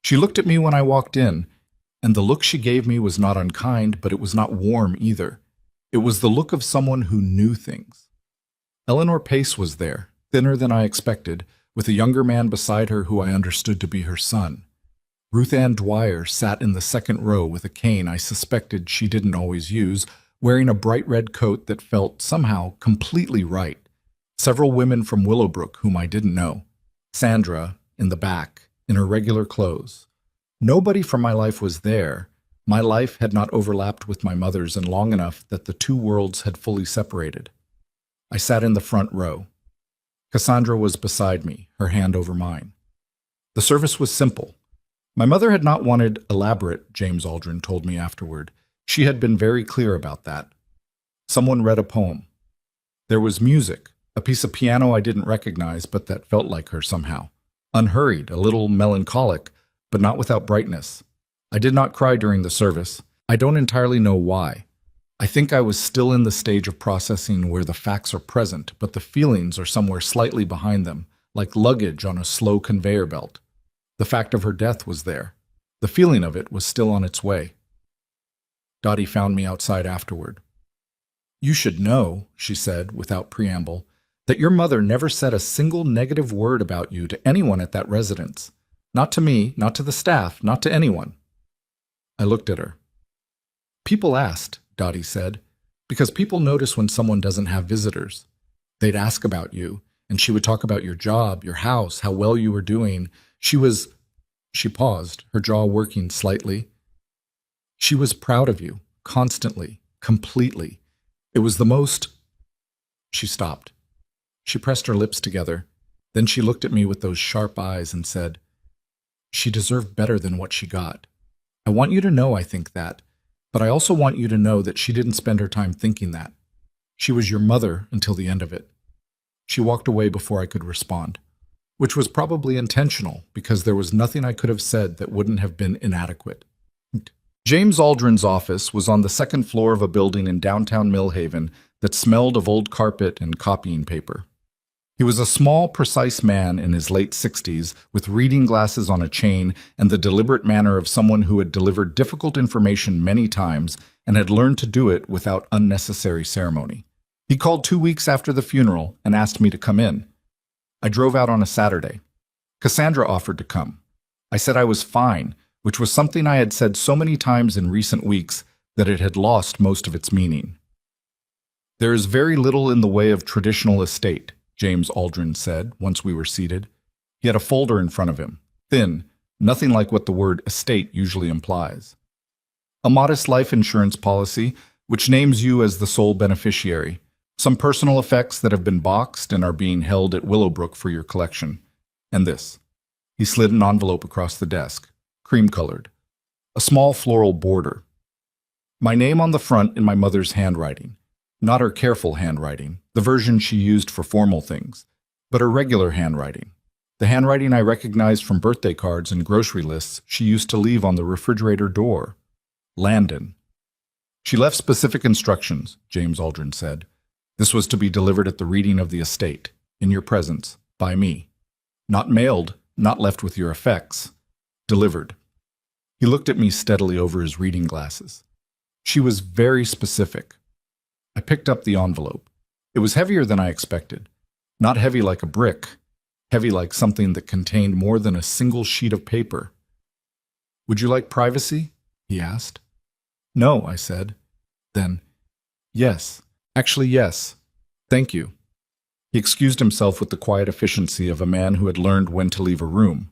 She looked at me when I walked in, and the look she gave me was not unkind, but it was not warm either. It was the look of someone who knew things. Eleanor Pace was there, thinner than I expected, with a younger man beside her who I understood to be her son. Ruth Ann Dwyer sat in the second row with a cane I suspected she didn't always use, wearing a bright red coat that felt somehow completely right. Several women from Willowbrook whom I didn't know. Sandra, in the back, in her regular clothes. Nobody from my life was there. My life had not overlapped with my mother's in long enough that the two worlds had fully separated. I sat in the front row. Cassandra was beside me, her hand over mine. The service was simple. My mother had not wanted elaborate, James Aldrin told me afterward. She had been very clear about that. Someone read a poem. There was music, a piece of piano I didn't recognize, but that felt like her somehow. Unhurried, a little melancholic, but not without brightness. I did not cry during the service. I don't entirely know why. I think I was still in the stage of processing where the facts are present, but the feelings are somewhere slightly behind them, like luggage on a slow conveyor belt. The fact of her death was there. The feeling of it was still on its way. Dottie found me outside afterward. "You should know," she said, without preamble, "that your mother never said a single negative word about you to anyone at that residence. Not to me, not to the staff, not to anyone." I looked at her. "People asked," Dottie said, "because people notice when someone doesn't have visitors. They'd ask about you, and she would talk about your job, your house, how well you were doing. She paused, her jaw working slightly. She was proud of you, constantly, completely. It was the most—" She stopped. She pressed her lips together. Then she looked at me with those sharp eyes and said, "She deserved better than what she got. I want you to know I think that, but I also want you to know that she didn't spend her time thinking that. She was your mother until the end of it." She walked away before I could respond, which was probably intentional because there was nothing I could have said that wouldn't have been inadequate. James Aldrin's office was on the second floor of a building in downtown Millhaven that smelled of old carpet and copying paper. He was a small, precise man in his late 60s with reading glasses on a chain and the deliberate manner of someone who had delivered difficult information many times and had learned to do it without unnecessary ceremony. He called 2 weeks after the funeral and asked me to come in. I drove out on a Saturday. Cassandra offered to come. I said I was fine, which was something I had said so many times in recent weeks that it had lost most of its meaning. "There is very little in the way of traditional estate," James Aldrin said once we were seated. He had a folder in front of him, thin, nothing like what the word estate usually implies. "A modest life insurance policy, which names you as the sole beneficiary. Some personal effects that have been boxed and are being held at Willowbrook for your collection. And this." He slid an envelope across the desk. Cream-colored. A small floral border. My name on the front in my mother's handwriting. Not her careful handwriting, the version she used for formal things, but her regular handwriting. The handwriting I recognized from birthday cards and grocery lists she used to leave on the refrigerator door. Landon. "She left specific instructions," James Aldrin said. "This was to be delivered at the reading of the estate, in your presence, by me. Not mailed, not left with your effects. Delivered." He looked at me steadily over his reading glasses. She was very specific. I picked up the envelope. It was heavier than I expected. Not heavy like a brick, heavy like something that contained more than a single sheet of paper. "Would you like privacy?" he asked. "No," I said. Then, "Yes. Actually, yes. Thank you." He excused himself with the quiet efficiency of a man who had learned when to leave a room.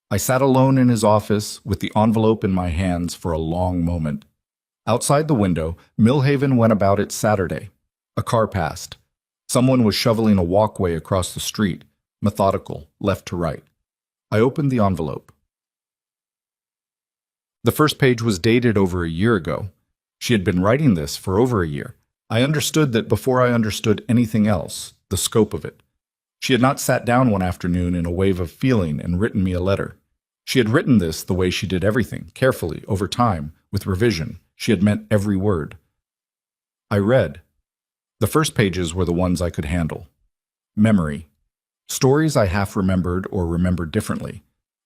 I sat alone in his office with the envelope in my hands for a long moment. Outside the window, Millhaven went about its Saturday. A car passed. Someone was shoveling a walkway across the street, methodical, left to right. I opened the envelope. The first page was dated over a year ago. She had been writing this for over a year. I understood that before I understood anything else, the scope of it. She had not sat down one afternoon in a wave of feeling and written me a letter. She had written this the way she did everything, carefully, over time, with revision. She had meant every word. I read. The first pages were the ones I could handle. Memory. Stories I half remembered or remembered differently.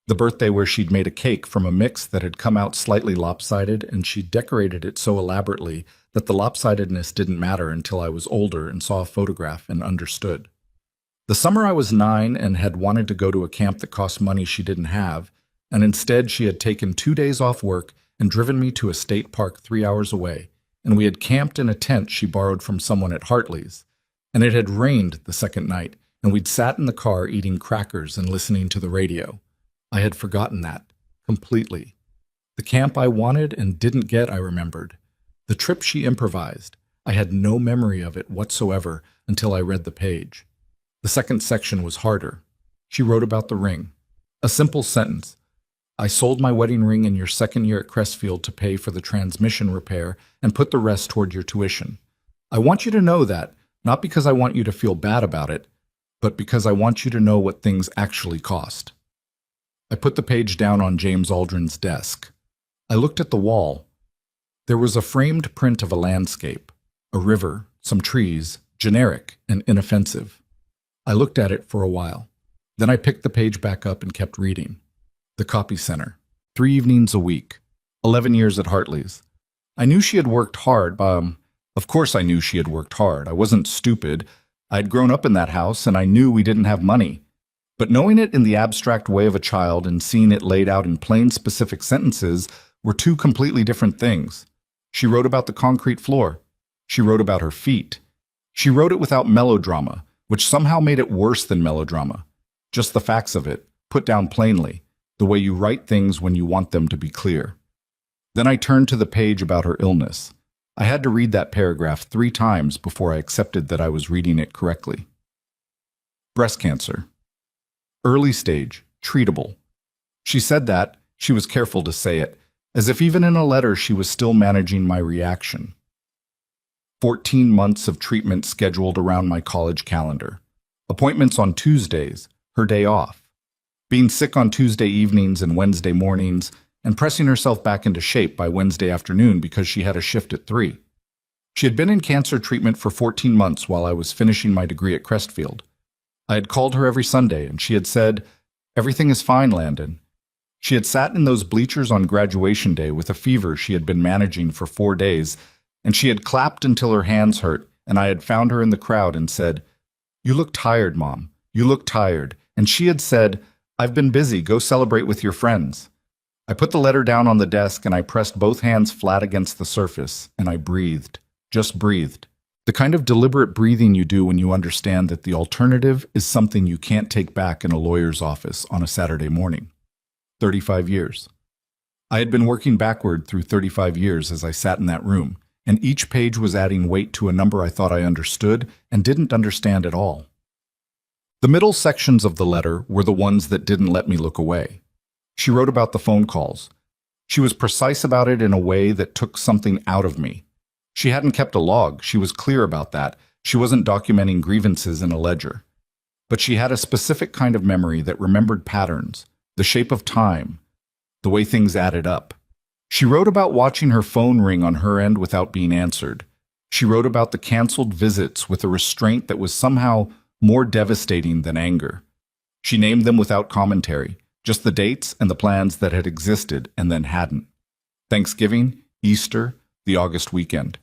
The birthday where she'd made a cake from a mix that had come out slightly lopsided, and she'd decorated it so elaborately that the lopsidedness didn't matter until I was older and saw a photograph and understood. The summer I was 9 and had wanted to go to a camp that cost money she didn't have, and instead she had taken 2 days off work and driven me to a state park 3 hours away, and we had camped in a tent she borrowed from someone at Hartley's. And it had rained the second night, and we'd sat in the car eating crackers and listening to the radio. I had forgotten that, completely. The camp I wanted and didn't get, I remembered. The trip she improvised, I had no memory of it whatsoever until I read the page. The second section was harder. She wrote about the ring. A simple sentence. I sold my wedding ring in your second year at Crestfield to pay for the transmission repair and put the rest toward your tuition. I want you to know that, not because I want you to feel bad about it, but because I want you to know what things actually cost. I put the page down on James Aldrin's desk. I looked at the wall. There was a framed print of a landscape, a river, some trees, generic and inoffensive. I looked at it for a while. Then I picked the page back up and kept reading. The copy center. 3 evenings a week. 11 years at Hartley's. I knew she had worked hard. Of course I knew she had worked hard. I wasn't stupid. I had grown up in that house, and I knew we didn't have money. But knowing it in the abstract way of a child and seeing it laid out in plain, specific sentences were two completely different things. She wrote about the concrete floor. She wrote about her feet. She wrote it without melodrama, which somehow made it worse than melodrama. Just the facts of it, put down plainly, the way you write things when you want them to be clear. Then I turned to the page about her illness. I had to read that paragraph 3 times before I accepted that I was reading it correctly. Breast cancer. Early stage, treatable. She said that, she was careful to say it, as if even in a letter she was still managing my reaction. 14 months of treatment scheduled around my college calendar. Appointments on Tuesdays, her day off. Being sick on Tuesday evenings and Wednesday mornings, and pressing herself back into shape by Wednesday afternoon because she had a shift at 3. She had been in cancer treatment for 14 months while I was finishing my degree at Crestfield. I had called her every Sunday, and she had said, "Everything is fine, Landon." She had sat in those bleachers on graduation day with a fever she had been managing for 4 days, and she had clapped until her hands hurt, and I had found her in the crowd and said, "You look tired, Mom. You look tired." And she had said, "I've been busy. Go celebrate with your friends." I put the letter down on the desk and I pressed both hands flat against the surface, and I breathed. Just breathed. The kind of deliberate breathing you do when you understand that the alternative is something you can't take back in a lawyer's office on a Saturday morning. 35 years. I had been working backward through 35 years as I sat in that room, and each page was adding weight to a number I thought I understood and didn't understand at all. The middle sections of the letter were the ones that didn't let me look away. She wrote about the phone calls. She was precise about it in a way that took something out of me. She hadn't kept a log. She was clear about that. She wasn't documenting grievances in a ledger. But she had a specific kind of memory that remembered patterns, the shape of time, the way things added up. She wrote about watching her phone ring on her end without being answered. She wrote about the canceled visits with a restraint that was somehow more devastating than anger. She named them without commentary, just the dates and the plans that had existed and then hadn't. Thanksgiving, Easter, the August weekend.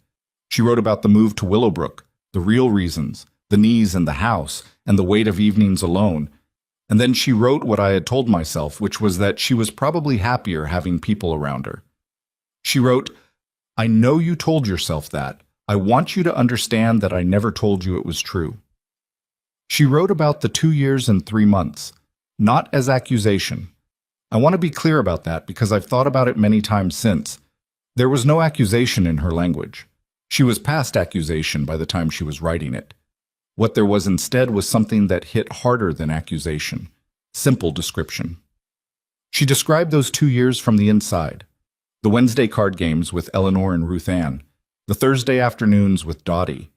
She wrote about the move to Willowbrook, the real reasons, the knees and the house, and the weight of evenings alone. And then she wrote what I had told myself, which was that she was probably happier having people around her. She wrote, "I know you told yourself that. I want you to understand that I never told you it was true." She wrote about the 2 years and 3 months, not as accusation. I want to be clear about that because I've thought about it many times since. There was no accusation in her language. She was past accusation by the time she was writing it. What there was instead was something that hit harder than accusation. Simple description. She described those 2 years from the inside. The Wednesday card games with Eleanor and Ruth Ann. The Thursday afternoons with Dottie.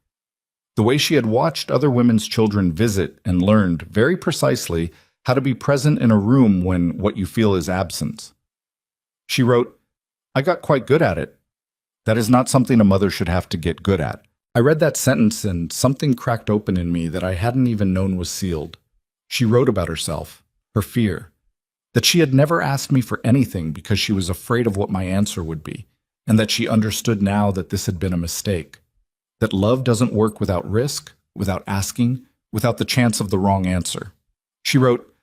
The way she had watched other women's children visit and learned very precisely how to be present in a room when what you feel is absence. She wrote, "I got quite good at it. That is not something a mother should have to get good at." I read that sentence and something cracked open in me that I hadn't even known was sealed. She wrote about herself, her fear, that she had never asked me for anything because she was afraid of what my answer would be, and that she understood now that this had been a mistake, that love doesn't work without risk, without asking, without the chance of the wrong answer. She wrote,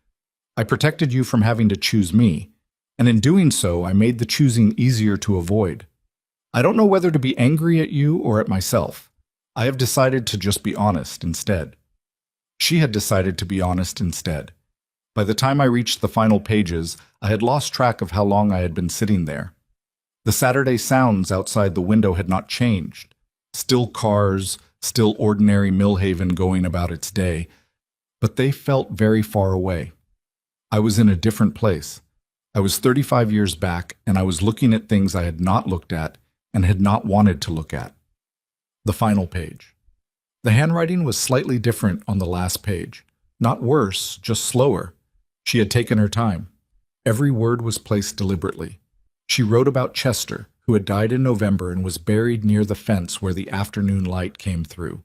"I protected you from having to choose me, and in doing so, I made the choosing easier to avoid. I don't know whether to be angry at you or at myself. I have decided to just be honest instead." She had decided to be honest instead. By the time I reached the final pages, I had lost track of how long I had been sitting there. The Saturday sounds outside the window had not changed. Still cars, still ordinary Millhaven going about its day, but they felt very far away. I was in a different place. I was 35 years back, and I was looking at things I had not looked at and had not wanted to look at. The final page. The handwriting was slightly different on the last page. Not worse, just slower. She had taken her time. Every word was placed deliberately. She wrote about Chester, who had died in November and was buried near the fence where the afternoon light came through.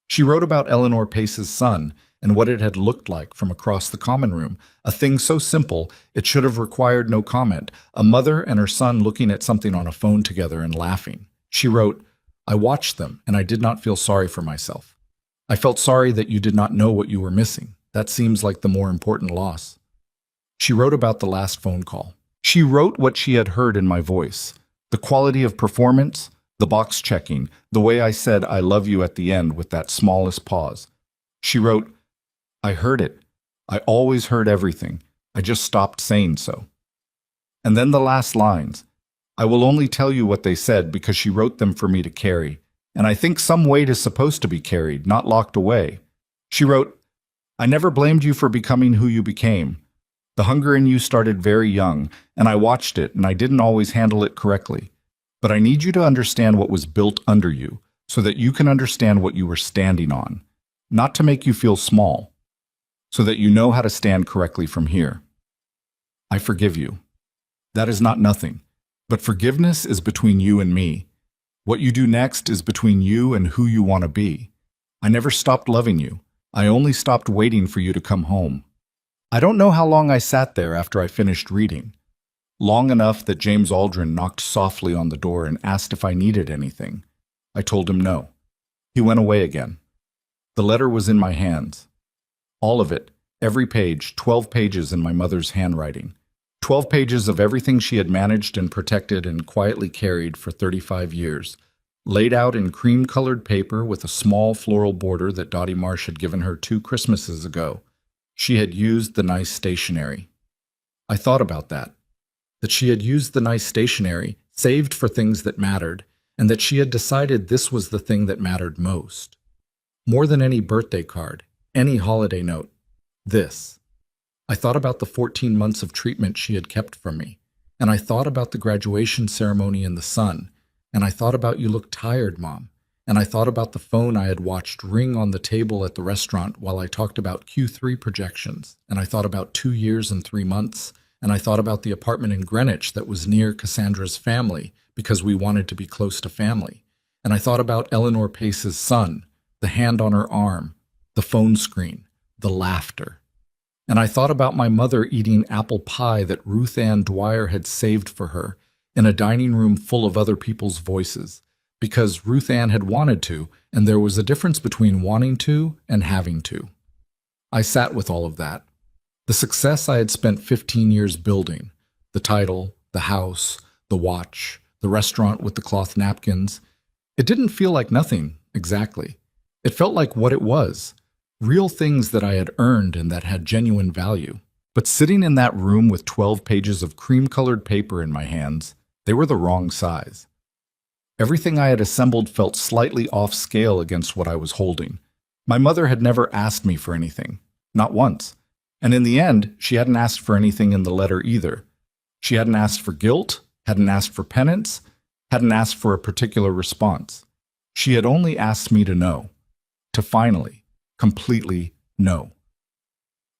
She wrote about Eleanor Pace's son and what it had looked like from across the common room, a thing so simple it should have required no comment, a mother and her son looking at something on a phone together and laughing. She wrote, "I watched them, and I did not feel sorry for myself. I felt sorry that you did not know what you were missing. That seems like the more important loss." She wrote about the last phone call. She wrote what she had heard in my voice, the quality of performance, the box checking, the way I said "I love you" at the end with that smallest pause. She wrote, "I heard it. I always heard everything. I just stopped saying so." And then the last lines. I will only tell you what they said because she wrote them for me to carry, and I think some weight is supposed to be carried, not locked away. She wrote, "I never blamed you for becoming who you became. The hunger in you started very young, and I watched it, and I didn't always handle it correctly. But I need you to understand what was built under you, so that you can understand what you were standing on, not to make you feel small, so that you know how to stand correctly from here. I forgive you. That is not nothing, but forgiveness is between you and me. What you do next is between you and who you want to be. I never stopped loving you. I only stopped waiting for you to come home." I don't know how long I sat there after I finished reading. Long enough that James Aldrin knocked softly on the door and asked if I needed anything. I told him no. He went away again. The letter was in my hands. All of it, every page, 12 pages in my mother's handwriting. 12 pages of everything she had managed and protected and quietly carried for 35 years, laid out in cream-colored paper with a small floral border that Dottie Marsh had given her 2 Christmases ago. She had used the nice stationery. I thought about that she had used the nice stationery, saved for things that mattered, and that she had decided this was the thing that mattered most. More than any birthday card, any holiday note, this. I thought about the 14 months of treatment she had kept from me, and I thought about the graduation ceremony in the sun, and I thought about "You look tired, Mom," and I thought about the phone I had watched ring on the table at the restaurant while I talked about Q3 projections, and I thought about 2 years and 3 months, and I thought about the apartment in Greenwich that was near Cassandra's family because we wanted to be close to family, and I thought about Eleanor Pace's son, the hand on her arm, the phone screen, the laughter. And I thought about my mother eating apple pie that Ruth Ann Dwyer had saved for her in a dining room full of other people's voices, because Ruth Ann had wanted to, and there was a difference between wanting to and having to. I sat with all of that. The success I had spent 15 years building, the title, the house, the watch, the restaurant with the cloth napkins, it didn't feel like nothing, exactly. It felt like what it was, real things that I had earned and that had genuine value. But sitting in that room with 12 pages of cream-colored paper in my hands, they were the wrong size. Everything I had assembled felt slightly off scale against what I was holding. My mother had never asked me for anything, not once. And in the end, she hadn't asked for anything in the letter either. She hadn't asked for guilt, hadn't asked for penance, hadn't asked for a particular response. She had only asked me to know to finally, completely know.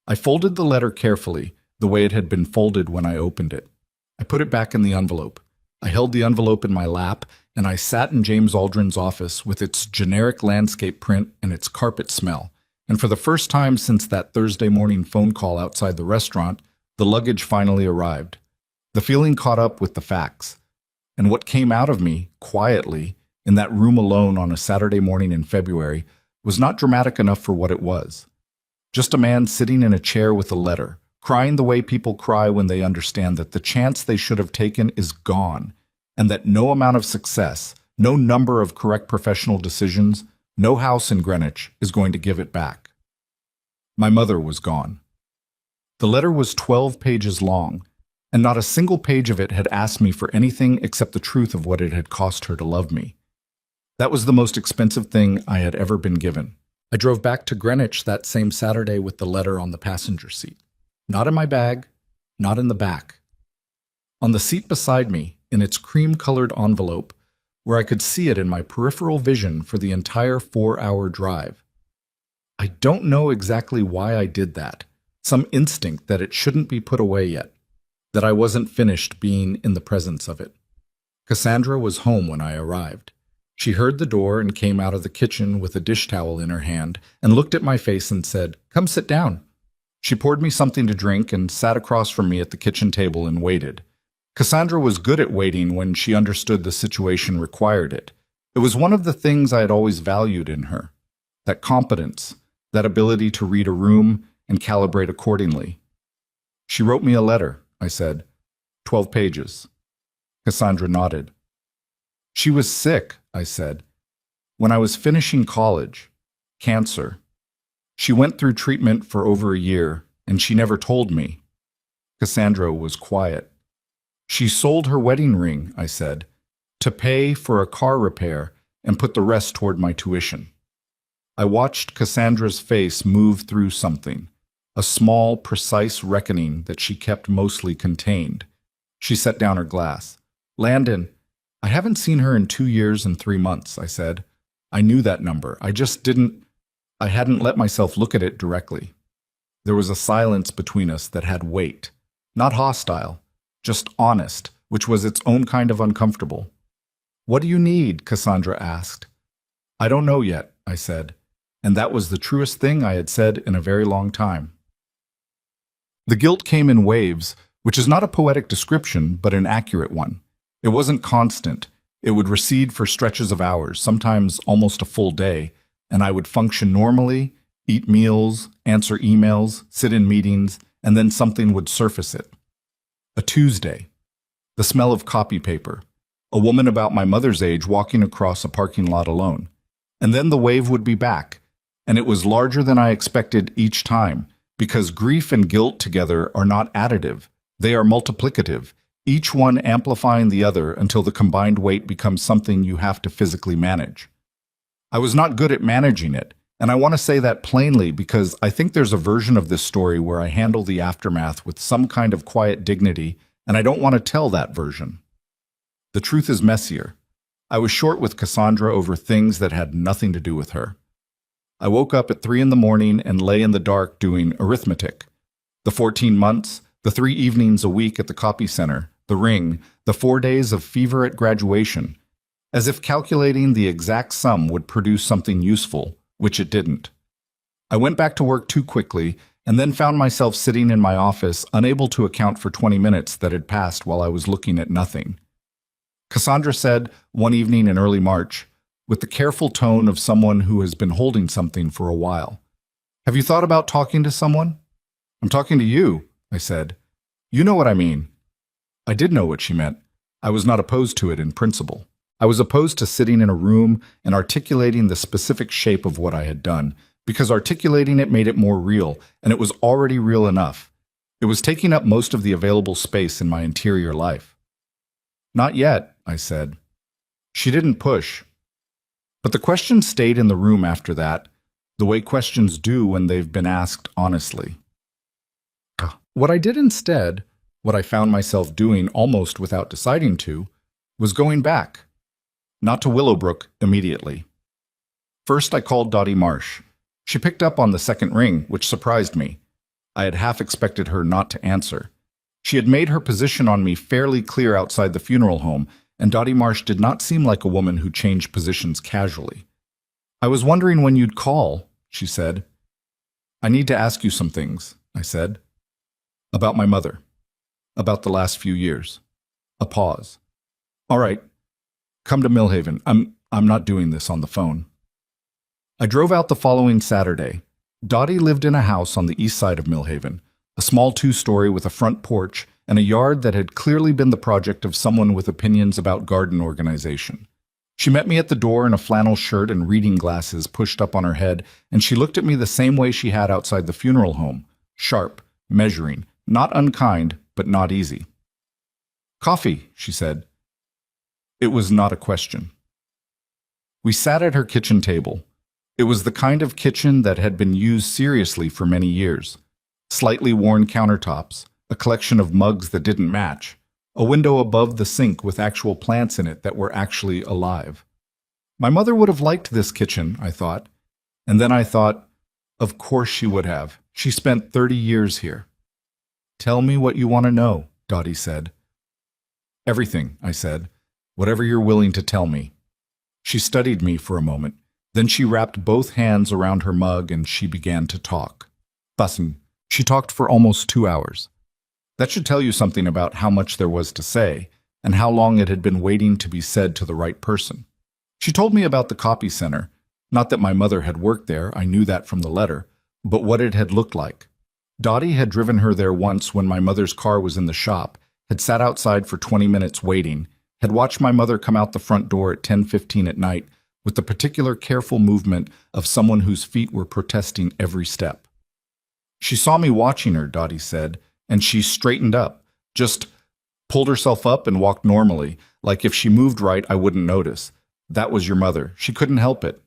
I folded the letter carefully, the way it had been folded when I opened it. I put it back in the envelope. I held the envelope in my lap, and I sat in James Aldrin's office with its generic landscape print and its carpet smell. And for the first time since that Thursday morning phone call outside the restaurant, the luggage finally arrived. The feeling caught up with the facts. And what came out of me, quietly, in that room alone on a Saturday morning in February, was not dramatic enough for what it was. Just a man sitting in a chair with a letter, crying the way people cry when they understand that the chance they should have taken is gone, and that no amount of success, no number of correct professional decisions, no house in Greenwich is going to give it back. My mother was gone. The letter was 12 pages long, and not a single page of it had asked me for anything except the truth of what it had cost her to love me. That was the most expensive thing I had ever been given. I drove back to Greenwich that same Saturday with the letter on the passenger seat. Not in my bag, not in the back. On the seat beside me, in its cream-colored envelope, where I could see it in my peripheral vision for the entire 4-hour drive. I don't know exactly why I did that. Some instinct that it shouldn't be put away yet, that I wasn't finished being in the presence of it. Cassandra was home when I arrived. She heard the door and came out of the kitchen with a dish towel in her hand and looked at my face and said, "Come sit down." She poured me something to drink and sat across from me at the kitchen table and waited. Cassandra was good at waiting when she understood the situation required it. It was one of the things I had always valued in her. That competence, that ability to read a room and calibrate accordingly. "She wrote me a letter," I said. 12 pages. Cassandra nodded. "She was sick," I said. "When I was finishing college. Cancer. She went through treatment for over a year, and she never told me." Cassandra was quiet. "She sold her wedding ring," I said, "to pay for a car repair and put the rest toward my tuition." I watched Cassandra's face move through something, a small, precise reckoning that she kept mostly contained. She set down her glass. "Landon, I haven't seen her in 2 years and 3 months," I said. I knew that number. I hadn't let myself look at it directly. There was a silence between us that had weight. Not hostile, just honest, which was its own kind of uncomfortable. "What do you need?" Cassandra asked. "I don't know yet," I said, and that was the truest thing I had said in a very long time. The guilt came in waves, which is not a poetic description, but an accurate one. It wasn't constant. It would recede for stretches of hours, sometimes almost a full day, and I would function normally, eat meals, answer emails, sit in meetings, and then something would surface it. A Tuesday. The smell of copy paper. A woman about my mother's age walking across a parking lot alone. And then the wave would be back, and it was larger than I expected each time, because grief and guilt together are not additive. They are multiplicative, each one amplifying the other until the combined weight becomes something you have to physically manage. I was not good at managing it, and I want to say that plainly because I think there's a version of this story where I handle the aftermath with some kind of quiet dignity, and I don't want to tell that version. The truth is messier. I was short with Cassandra over things that had nothing to do with her. I woke up at 3 in the morning and lay in the dark doing arithmetic. The 14 months, the 3 evenings a week at the copy center, the ring, the 4 days of fever at graduation, as if calculating the exact sum would produce something useful, which it didn't. I went back to work too quickly and then found myself sitting in my office, unable to account for 20 minutes that had passed while I was looking at nothing. Cassandra said, one evening in early March, with the careful tone of someone who has been holding something for a while, "Have you thought about talking to someone?" "I'm talking to you," I said. "You know what I mean." I did know what she meant. I was not opposed to it in principle. I was opposed to sitting in a room and articulating the specific shape of what I had done, because articulating it made it more real, and it was already real enough. It was taking up most of the available space in my interior life. "Not yet," I said. She didn't push. But the question stayed in the room after that, the way questions do when they've been asked honestly. What I did instead, what I found myself doing almost without deciding to, was going back. Not to Willowbrook immediately. First, I called Dottie Marsh. She picked up on the second ring, which surprised me. I had half expected her not to answer. She had made her position on me fairly clear outside the funeral home, and Dottie Marsh did not seem like a woman who changed positions casually. "I was wondering when you'd call," she said. "I need to ask you some things," I said. "About my mother. About the last few years." A pause. "All right. Come to Millhaven. I'm not doing this on the phone." I drove out the following Saturday. Dottie lived in a house on the east side of Millhaven, a small two-story with a front porch and a yard that had clearly been the project of someone with opinions about garden organization. She met me at the door in a flannel shirt and reading glasses pushed up on her head, and she looked at me the same way she had outside the funeral home, sharp, measuring, not unkind, but not easy. "Coffee," she said. It was not a question. We sat at her kitchen table. It was the kind of kitchen that had been used seriously for many years. Slightly worn countertops, a collection of mugs that didn't match, a window above the sink with actual plants in it that were actually alive. My mother would have liked this kitchen, I thought. And then I thought, of course she would have. She spent 30 years here. "Tell me what you want to know," Dottie said. "Everything," I said. "Whatever you're willing to tell me." She studied me for a moment. Then she wrapped both hands around her mug and she began to talk. Fussing. She talked for almost 2 hours. That should tell you something about how much there was to say and how long it had been waiting to be said to the right person. She told me about the copy center. Not that my mother had worked there, I knew that from the letter, but what it had looked like. Dottie had driven her there once when my mother's car was in the shop, had sat outside for 20 minutes waiting, had watched my mother come out the front door at 10:15 at night with the particular careful movement of someone whose feet were protesting every step. "She saw me watching her," Dottie said, "and she straightened up, just pulled herself up and walked normally, like if she moved right I wouldn't notice. That was your mother. She couldn't help it.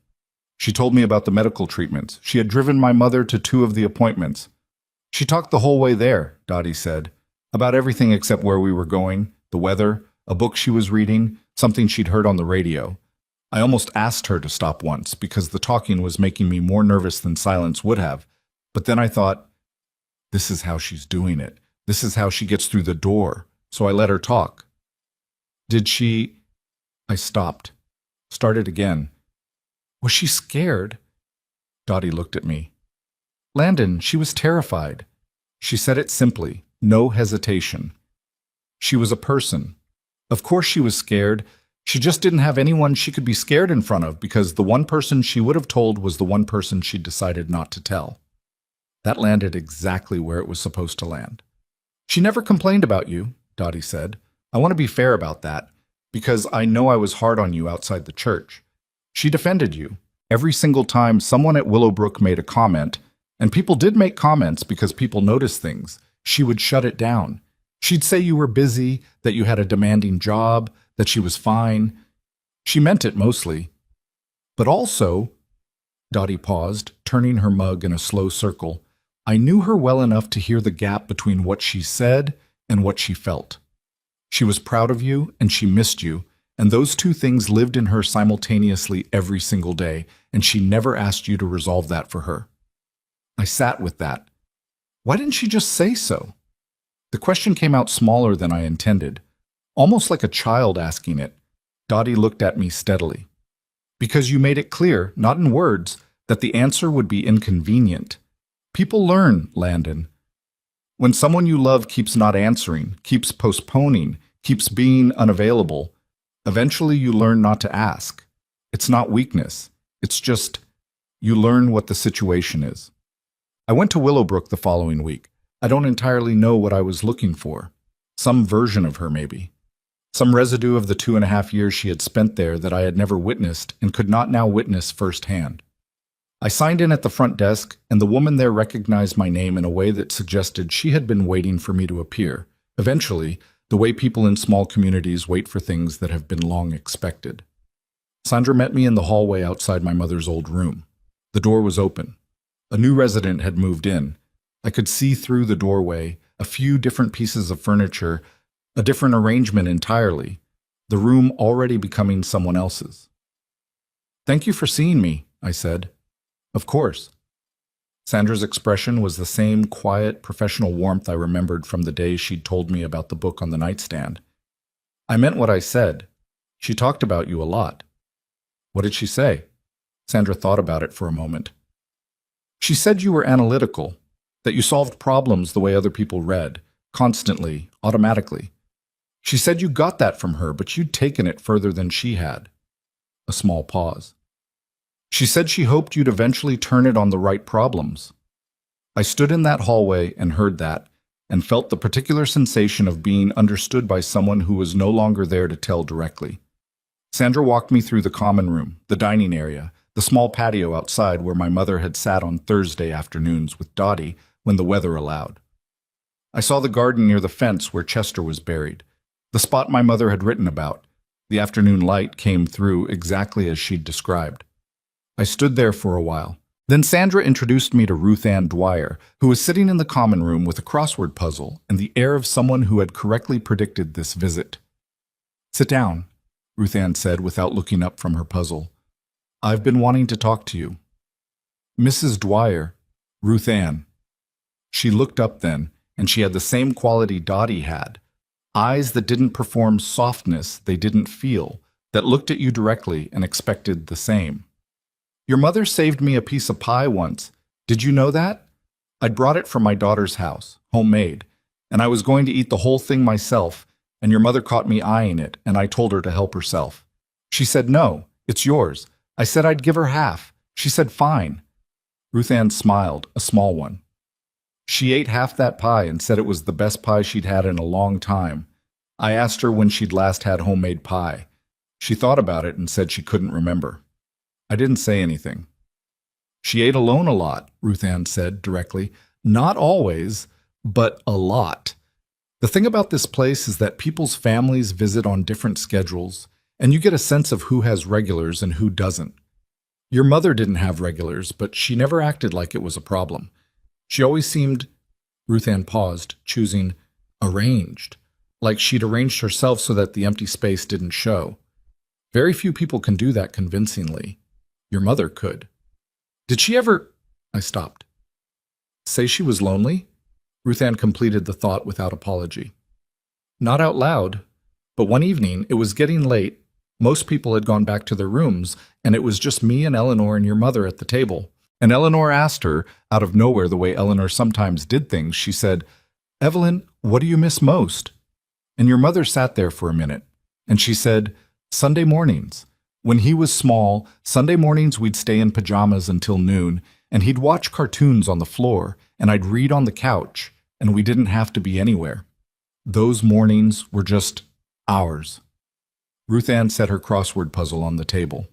She told me about the medical treatments. She had driven my mother to 2 of the appointments. She talked the whole way there," Dottie said, "about everything except where we were going, the weather, a book she was reading, something she'd heard on the radio. I almost asked her to stop once because the talking was making me more nervous than silence would have. But then I thought, this is how she's doing it. This is how she gets through the door. So I let her talk." "Did she—" I stopped. Started again. "Was she scared?" Dottie looked at me. "Landon, she was terrified." She said it simply, no hesitation. She was a person. Of course she was scared. She just didn't have anyone she could be scared in front of because the one person she would have told was the one person she'd decided not to tell. That landed exactly where it was supposed to land. "She never complained about you," Dottie said. "I want to be fair about that, because I know I was hard on you outside the church. She defended you. Every single time someone at Willowbrook made a comment, and people did make comments because people notice things, she would shut it down. She'd say you were busy, that you had a demanding job, that she was fine. She meant it mostly. But also," Dottie paused, turning her mug in a slow circle, "I knew her well enough to hear the gap between what she said and what she felt. She was proud of you and she missed you, and those two things lived in her simultaneously every single day, and she never asked you to resolve that for her." I sat with that. Why didn't she just say so? The question came out smaller than I intended, almost like a child asking it. Dottie looked at me steadily. "Because you made it clear, not in words, that the answer would be inconvenient. People learn, Landon. When someone you love keeps not answering, keeps postponing, keeps being unavailable, eventually you learn not to ask. It's not weakness. It's just, you learn what the situation is." I went to Willowbrook the following week. I don't entirely know what I was looking for. Some version of her, maybe. Some residue of the 2.5 years she had spent there that I had never witnessed and could not now witness firsthand. I signed in at the front desk, and the woman there recognized my name in a way that suggested she had been waiting for me to appear. Eventually, the way people in small communities wait for things that have been long expected. Sandra met me in the hallway outside my mother's old room. The door was open. A new resident had moved in. I could see through the doorway, a few different pieces of furniture, a different arrangement entirely, the room already becoming someone else's. "Thank you for seeing me," I said. Of course. Sandra's expression was the same quiet, professional warmth I remembered from the day she'd told me about the book on the nightstand. I meant what I said. She talked about you a lot. What did she say? Sandra thought about it for a moment. She said you were analytical, that you solved problems the way other people read, constantly, automatically. She said you got that from her, but you'd taken it further than she had. A small pause. She said she hoped you'd eventually turn it on the right problems. I stood in that hallway and heard that, and felt the particular sensation of being understood by someone who was no longer there to tell directly. Sandra walked me through the common room, the dining area, the small patio outside where my mother had sat on Thursday afternoons with Dottie when the weather allowed. I saw the garden near the fence where Chester was buried, the spot my mother had written about. The afternoon light came through exactly as she'd described. I stood there for a while. Then Sandra introduced me to Ruth Ann Dwyer, who was sitting in the common room with a crossword puzzle and the air of someone who had correctly predicted this visit. Sit down, Ruth Ann said without looking up from her puzzle. I've been wanting to talk to you. Mrs. Dwyer, Ruth Ann. She looked up then, and she had the same quality Dottie had. Eyes that didn't perform softness they didn't feel, that looked at you directly and expected the same. Your mother saved me a piece of pie once. Did you know that? I'd brought it from my daughter's house, homemade, and I was going to eat the whole thing myself, and your mother caught me eyeing it, and I told her to help herself. She said, no, it's yours. I said I'd give her half. She said, fine. Ruth Ann smiled, a small one. She ate half that pie and said it was the best pie she'd had in a long time. I asked her when she'd last had homemade pie. She thought about it and said she couldn't remember. I didn't say anything. She ate alone a lot, Ruth Ann said directly. Not always, but a lot. The thing about this place is that people's families visit on different schedules, and you get a sense of who has regulars and who doesn't. Your mother didn't have regulars, but she never acted like it was a problem. She always seemed, Ruth Ann paused, choosing arranged, like she'd arranged herself so that the empty space didn't show. Very few people can do that convincingly. Your mother could. Did she ever... I stopped. Say she was lonely? Ruth Ann completed the thought without apology. Not out loud, but one evening, it was getting late, most people had gone back to their rooms, and it was just me and Eleanor and your mother at the table. And Eleanor asked her, out of nowhere the way Eleanor sometimes did things, she said, Evelyn, what do you miss most? And your mother sat there for a minute, and she said, Sunday mornings. When he was small, Sunday mornings we'd stay in pajamas until noon, and he'd watch cartoons on the floor, and I'd read on the couch, and we didn't have to be anywhere. Those mornings were just ours. Ruth Ann set her crossword puzzle on the table.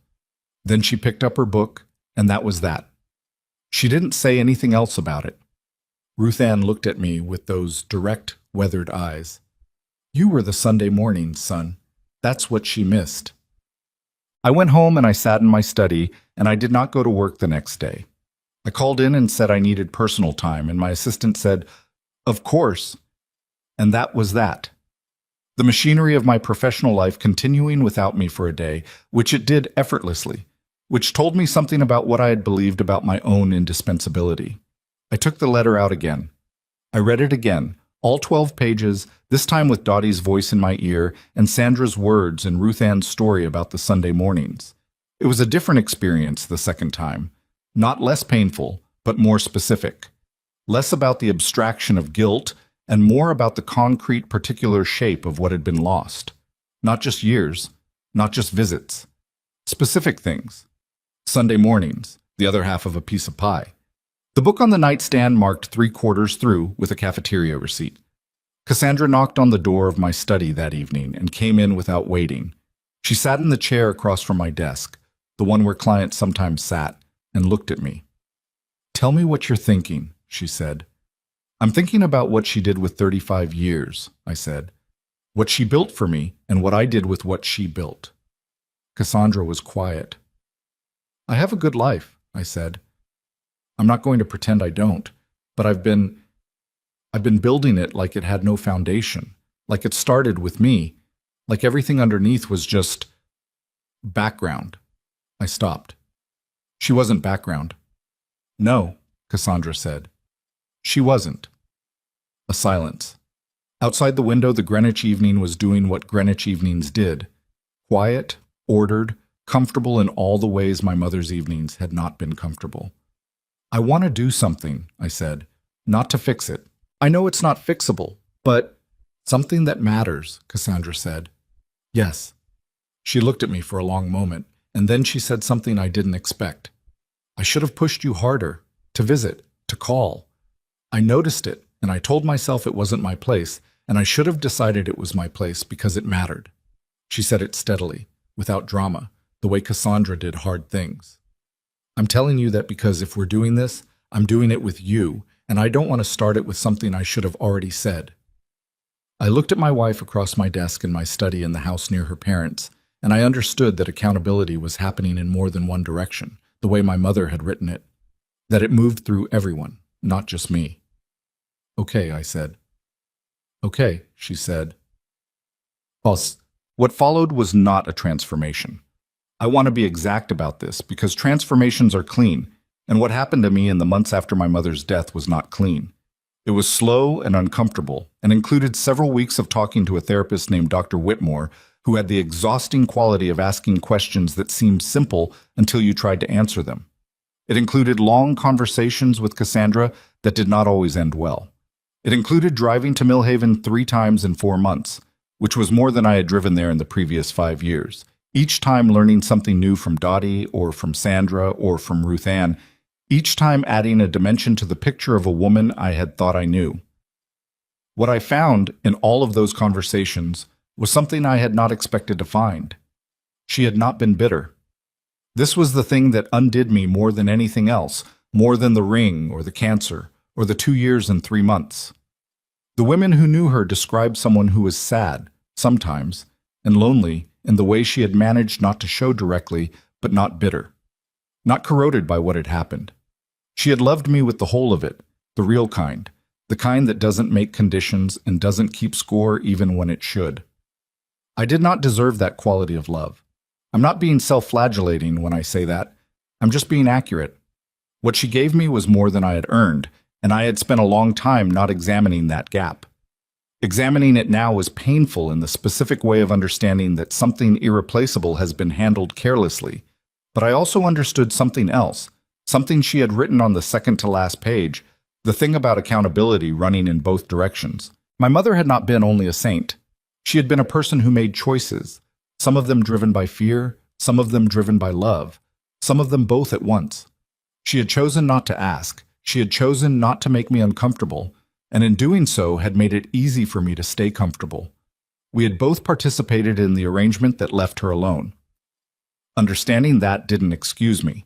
Then she picked up her book, and that was that. She didn't say anything else about it. Ruth Ann looked at me with those direct, weathered eyes. You were the Sunday mornings, son. That's what she missed. I went home and I sat in my study, and I did not go to work the next day. I called in and said I needed personal time, and my assistant said, Of course. And that was that. The machinery of my professional life continuing without me for a day, which it did effortlessly, which told me something about what I had believed about my own indispensability. I took the letter out again. I read it again, all 12 pages, this time with Dottie's voice in my ear and Sandra's words and Ruth Ann's story about the Sunday mornings. It was a different experience the second time, not less painful, but more specific. Less about the abstraction of guilt and more about the concrete particular shape of what had been lost. Not just years, not just visits. Specific things. Sunday mornings, the other half of a piece of pie. The book on the nightstand marked 3/4 through with a cafeteria receipt. Cassandra knocked on the door of my study that evening and came in without waiting. She sat in the chair across from my desk, the one where clients sometimes sat, and looked at me. Tell me what you're thinking, she said. I'm thinking about what she did with 35 years, I said. What she built for me and what I did with what she built. Cassandra was quiet. I have a good life, I said. I'm not going to pretend I don't, but I've been building it like it had no foundation, like it started with me, like everything underneath was just background. I stopped. She wasn't background. No, Cassandra said. She wasn't. A silence. Outside the window, the Greenwich evening was doing what Greenwich evenings did. Quiet, ordered, comfortable in all the ways my mother's evenings had not been comfortable. I want to do something, I said, not to fix it. I know it's not fixable, but something that matters, Cassandra said. Yes. She looked at me for a long moment, and then she said something I didn't expect. I should have pushed you harder, to visit, to call. I noticed it, and I told myself it wasn't my place, and I should have decided it was my place because it mattered. She said it steadily, without drama, the way Cassandra did hard things. I'm telling you that because if we're doing this, I'm doing it with you, and I don't want to start it with something I should have already said. I looked at my wife across my desk in my study in the house near her parents', and I understood that accountability was happening in more than one direction, the way my mother had written it, that it moved through everyone, not just me. Okay, I said. Okay, she said. Boss, what followed was not a transformation. I want to be exact about this because transformations are clean, and what happened to me in the months after my mother's death was not clean. It was slow and uncomfortable, and included several weeks of talking to a therapist named Dr. Whitmore, who had the exhausting quality of asking questions that seemed simple until you tried to answer them. It included long conversations with Cassandra that did not always end well. It included driving to Millhaven 3 times in 4 months, which was more than I had driven there in the previous 5 years. Each time learning something new from Dottie or from Sandra or from Ruth Ann, each time adding a dimension to the picture of a woman I had thought I knew. What I found in all of those conversations was something I had not expected to find. She had not been bitter. This was the thing that undid me more than anything else, more than the ring or the cancer or the 2 years and 3 months. The women who knew her described someone who was sad, sometimes, and lonely in the way she had managed not to show directly, but not bitter, not corroded by what had happened. She had loved me with the whole of it, the real kind, the kind that doesn't make conditions and doesn't keep score even when it should. I did not deserve that quality of love. I'm not being self-flagellating when I say that. I'm just being accurate. What she gave me was more than I had earned, and I had spent a long time not examining that gap. Examining it now was painful in the specific way of understanding that something irreplaceable has been handled carelessly, but I also understood something else, something she had written on the second-to-last page, the thing about accountability running in both directions. My mother had not been only a saint. She had been a person who made choices, some of them driven by fear, some of them driven by love, some of them both at once. She had chosen not to ask. She had chosen not to make me uncomfortable, and in doing so had made it easy for me to stay comfortable. We had both participated in the arrangement that left her alone. Understanding that didn't excuse me,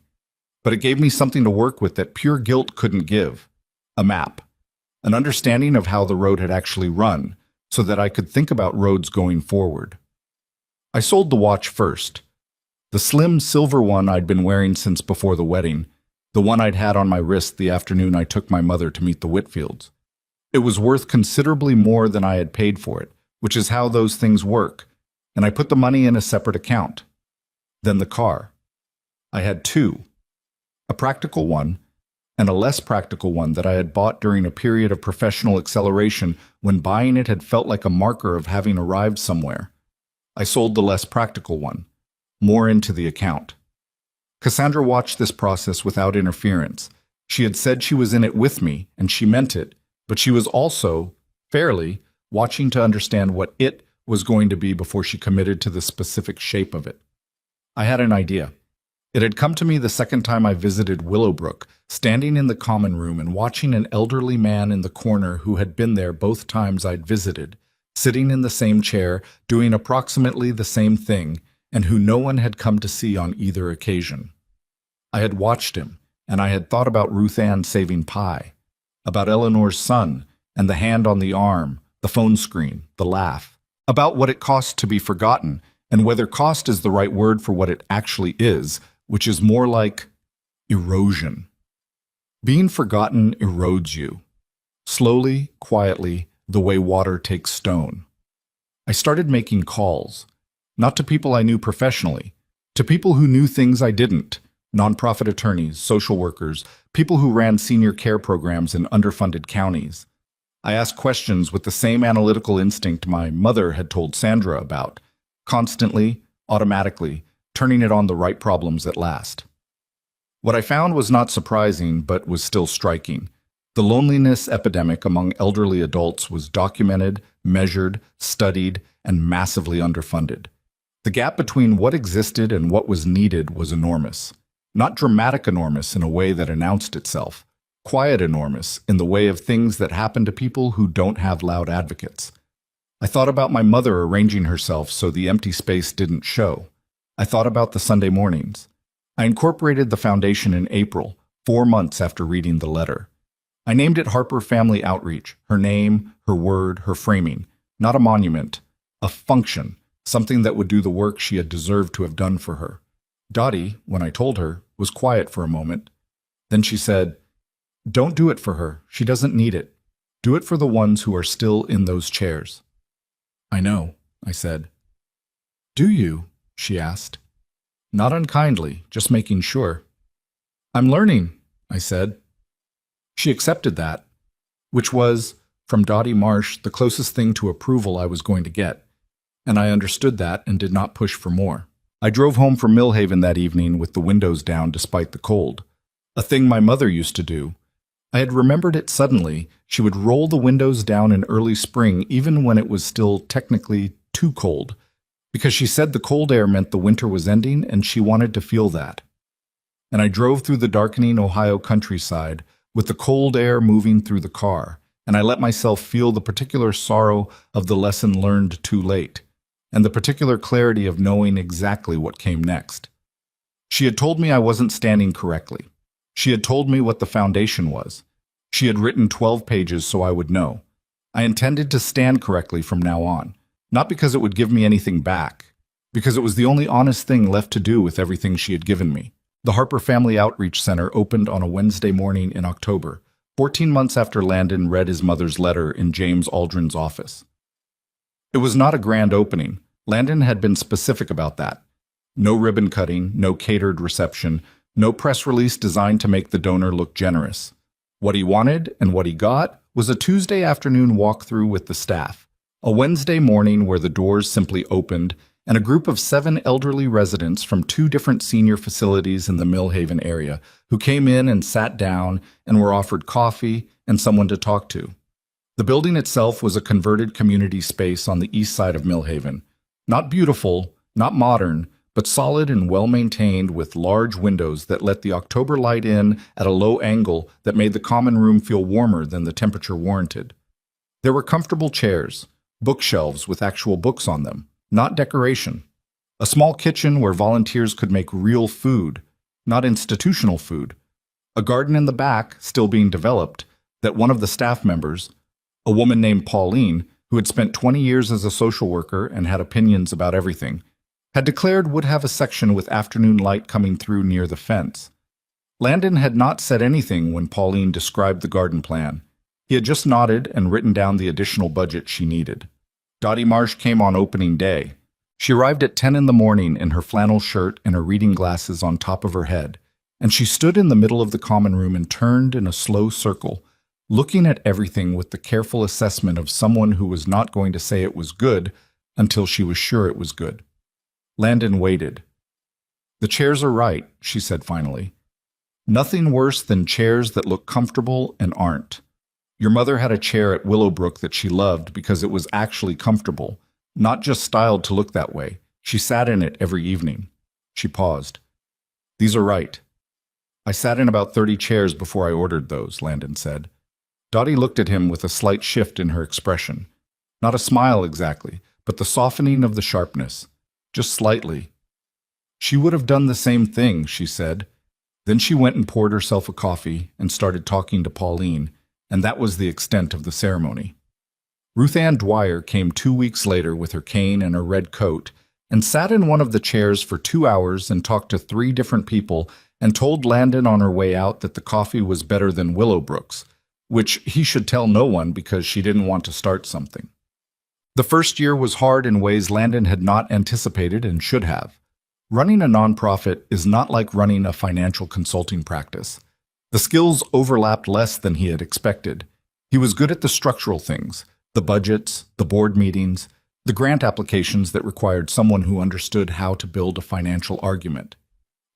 but it gave me something to work with that pure guilt couldn't give. A map, an understanding of how the road had actually run, so that I could think about roads going forward. I sold the watch first. The slim silver one I'd been wearing since before the wedding, the one I'd had on my wrist the afternoon I took my mother to meet the Whitfields. It was worth considerably more than I had paid for it, which is how those things work, and I put the money in a separate account. Then the car. I had 2, a practical one and a less practical one that I had bought during a period of professional acceleration when buying it had felt like a marker of having arrived somewhere. I sold the less practical one, more into the account. Cassandra watched this process without interference. She had said she was in it with me, and she meant it, but she was also, fairly, watching to understand what it was going to be before she committed to the specific shape of it. I had an idea. It had come to me the second time I visited Willowbrook, standing in the common room and watching an elderly man in the corner who had been there both times I'd visited, sitting in the same chair, doing approximately the same thing, and who no one had come to see on either occasion. I had watched him, and I had thought about Ruth Ann saving pie, about Eleanor's son, and the hand on the arm, the phone screen, the laugh, about what it cost to be forgotten, and whether cost is the right word for what it actually is, which is more like erosion. Being forgotten erodes you, slowly, quietly, the way water takes stone. I started making calls, not to people I knew professionally, to people who knew things I didn't, Nonprofit attorneys, social workers, people who ran senior care programs in underfunded counties. I asked questions with the same analytical instinct my mother had told Sandra about, constantly, automatically, turning it on the right problems at last. What I found was not surprising, but was still striking. The loneliness epidemic among elderly adults was documented, measured, studied, and massively underfunded. The gap between what existed and what was needed was enormous. Not dramatic enormous in a way that announced itself, quiet enormous in the way of things that happen to people who don't have loud advocates. I thought about my mother arranging herself so the empty space didn't show. I thought about the Sunday mornings. I incorporated the foundation in April, 4 months after reading the letter. I named it Harper Family Outreach, her name, her word, her framing, not a monument, a function, something that would do the work she had deserved to have done for her. Dottie, when I told her, was quiet for a moment. Then she said, "Don't do it for her. She doesn't need it. Do it for the ones who are still in those chairs." "I know," I said. "Do you?" she asked. Not unkindly, just making sure. "I'm learning," I said. She accepted that, which was, from Dottie Marsh, the closest thing to approval I was going to get, and I understood that and did not push for more. I drove home from Millhaven that evening with the windows down despite the cold, a thing my mother used to do. I had remembered it suddenly. She would roll the windows down in early spring even when it was still technically too cold, because she said the cold air meant the winter was ending and she wanted to feel that. And I drove through the darkening Ohio countryside with the cold air moving through the car, and I let myself feel the particular sorrow of the lesson learned too late, and the particular clarity of knowing exactly what came next. She had told me I wasn't standing correctly. She had told me what the foundation was. She had written 12 pages so I would know. I intended to stand correctly from now on, not because it would give me anything back, because it was the only honest thing left to do with everything she had given me. The Harper Family Outreach Center opened on a Wednesday morning in October, 14 months after Landon read his mother's letter in James Aldrin's office. It was not a grand opening. Landon had been specific about that. No ribbon cutting, no catered reception, no press release designed to make the donor look generous. What he wanted and what he got was a Tuesday afternoon walkthrough with the staff, a Wednesday morning where the doors simply opened, and a group of 7 elderly residents from 2 different senior facilities in the Millhaven area who came in and sat down and were offered coffee and someone to talk to. The building itself was a converted community space on the east side of Millhaven. Not beautiful, not modern, but solid and well-maintained with large windows that let the October light in at a low angle that made the common room feel warmer than the temperature warranted. There were comfortable chairs, bookshelves with actual books on them, not decoration. A small kitchen where volunteers could make real food, not institutional food. A garden in the back, still being developed, that one of the staff members, a woman named Pauline, who had spent 20 years as a social worker and had opinions about everything, had declared would have a section with afternoon light coming through near the fence. Landon had not said anything when Pauline described the garden plan. He had just nodded and written down the additional budget she needed. Dottie Marsh came on opening day. She arrived at 10 in the morning in her flannel shirt and her reading glasses on top of her head, and she stood in the middle of the common room and turned in a slow circle, looking at everything with the careful assessment of someone who was not going to say it was good until she was sure it was good. Landon waited. "The chairs are right," she said finally. "Nothing worse than chairs that look comfortable and aren't. Your mother had a chair at Willowbrook that she loved because it was actually comfortable, not just styled to look that way. She sat in it every evening." She paused. "These are right. I sat in about 30 chairs before I ordered those," Landon said. Dottie looked at him with a slight shift in her expression. Not a smile exactly, but the softening of the sharpness. Just slightly. "She would have done the same thing," she said. Then she went and poured herself a coffee and started talking to Pauline, and that was the extent of the ceremony. Ruth Ann Dwyer came 2 weeks later with her cane and her red coat and sat in one of the chairs for 2 hours and talked to 3 different people and told Landon on her way out that the coffee was better than Willowbrook's, which he should tell no one because she didn't want to start something. The first year was hard in ways Landon had not anticipated and should have. Running a nonprofit is not like running a financial consulting practice. The skills overlapped less than he had expected. He was good at the structural things, the budgets, the board meetings, the grant applications that required someone who understood how to build a financial argument.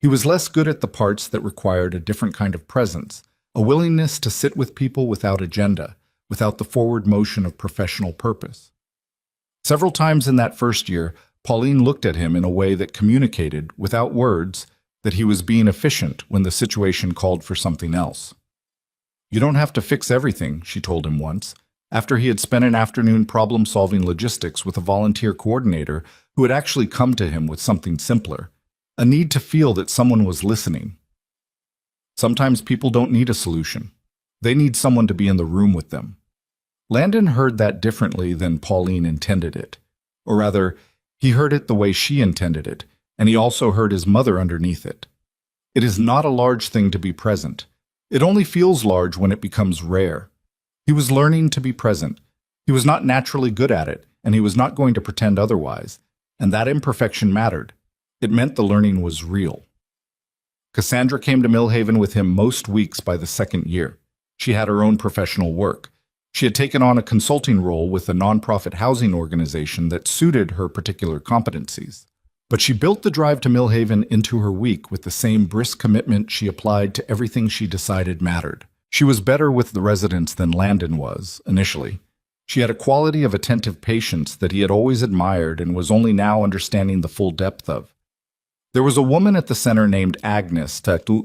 He was less good at the parts that required a different kind of presence, a willingness to sit with people without agenda, without the forward motion of professional purpose. Several times in that first year, Pauline looked at him in a way that communicated, without words, that he was being efficient when the situation called for something else. "You don't have to fix everything," she told him once, after he had spent an afternoon problem-solving logistics with a volunteer coordinator who had actually come to him with something simpler, a need to feel that someone was listening. Sometimes people don't need a solution. They need someone to be in the room with them. Landon heard that differently than Pauline intended it. Or rather, he heard it the way she intended it, and he also heard his mother underneath it. It is not a large thing to be present. It only feels large when it becomes rare. He was learning to be present. He was not naturally good at it, and he was not going to pretend otherwise, and that imperfection mattered. It meant the learning was real. Cassandra came to Millhaven with him most weeks by the second year. She had her own professional work. She had taken on a consulting role with a nonprofit housing organization that suited her particular competencies. But she built the drive to Millhaven into her week with the same brisk commitment she applied to everything she decided mattered. She was better with the residents than Landon was, initially. She had a quality of attentive patience that he had always admired and was only now understanding the full depth of. There was a woman at the center named Agnes,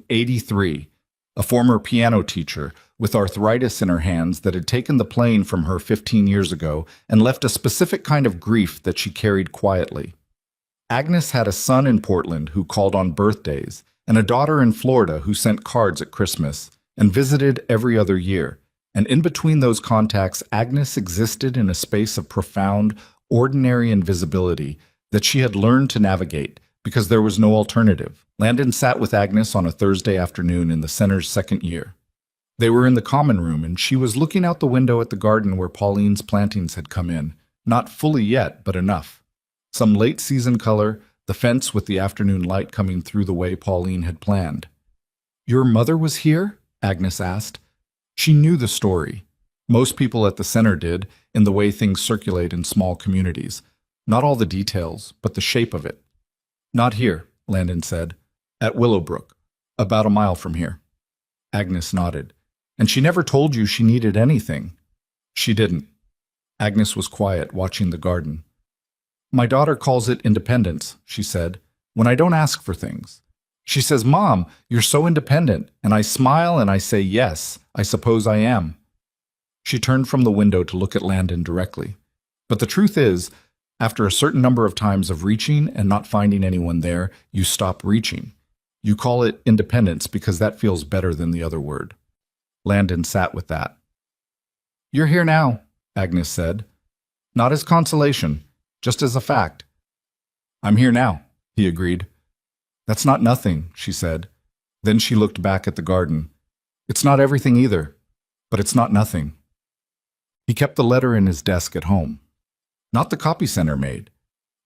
83, a former piano teacher with arthritis in her hands that had taken the plane from her 15 years ago and left a specific kind of grief that she carried quietly. Agnes had a son in Portland who called on birthdays and a daughter in Florida who sent cards at Christmas and visited every other year. And in between those contacts, Agnes existed in a space of profound, ordinary invisibility that she had learned to navigate because there was no alternative. Landon sat with Agnes on a Thursday afternoon in the center's second year. They were in the common room, and she was looking out the window at the garden where Pauline's plantings had come in, not fully yet, but enough. Some late-season color, the fence with the afternoon light coming through the way Pauline had planned. "Your mother was here?" Agnes asked. She knew the story. Most people at the center did, in the way things circulate in small communities. Not all the details, but the shape of it. "Not here," Landon said. "At Willowbrook, about a mile from here." Agnes nodded. "And she never told you she needed anything?" "She didn't." Agnes was quiet, watching the garden. "My daughter calls it independence," she said, "when I don't ask for things. She says, 'Mom, you're so independent,' and I smile and I say, 'Yes, I suppose I am.'" She turned from the window to look at Landon directly. "But the truth is, after a certain number of times of reaching and not finding anyone there, you stop reaching. You call it independence because that feels better than the other word." Landon sat with that. "You're here now," Agnes said. "Not as consolation, just as a fact." "I'm here now," he agreed. "That's not nothing," she said. Then she looked back at the garden. "It's not everything either, but it's not nothing." He kept the letter in his desk at home. Not the copy center made.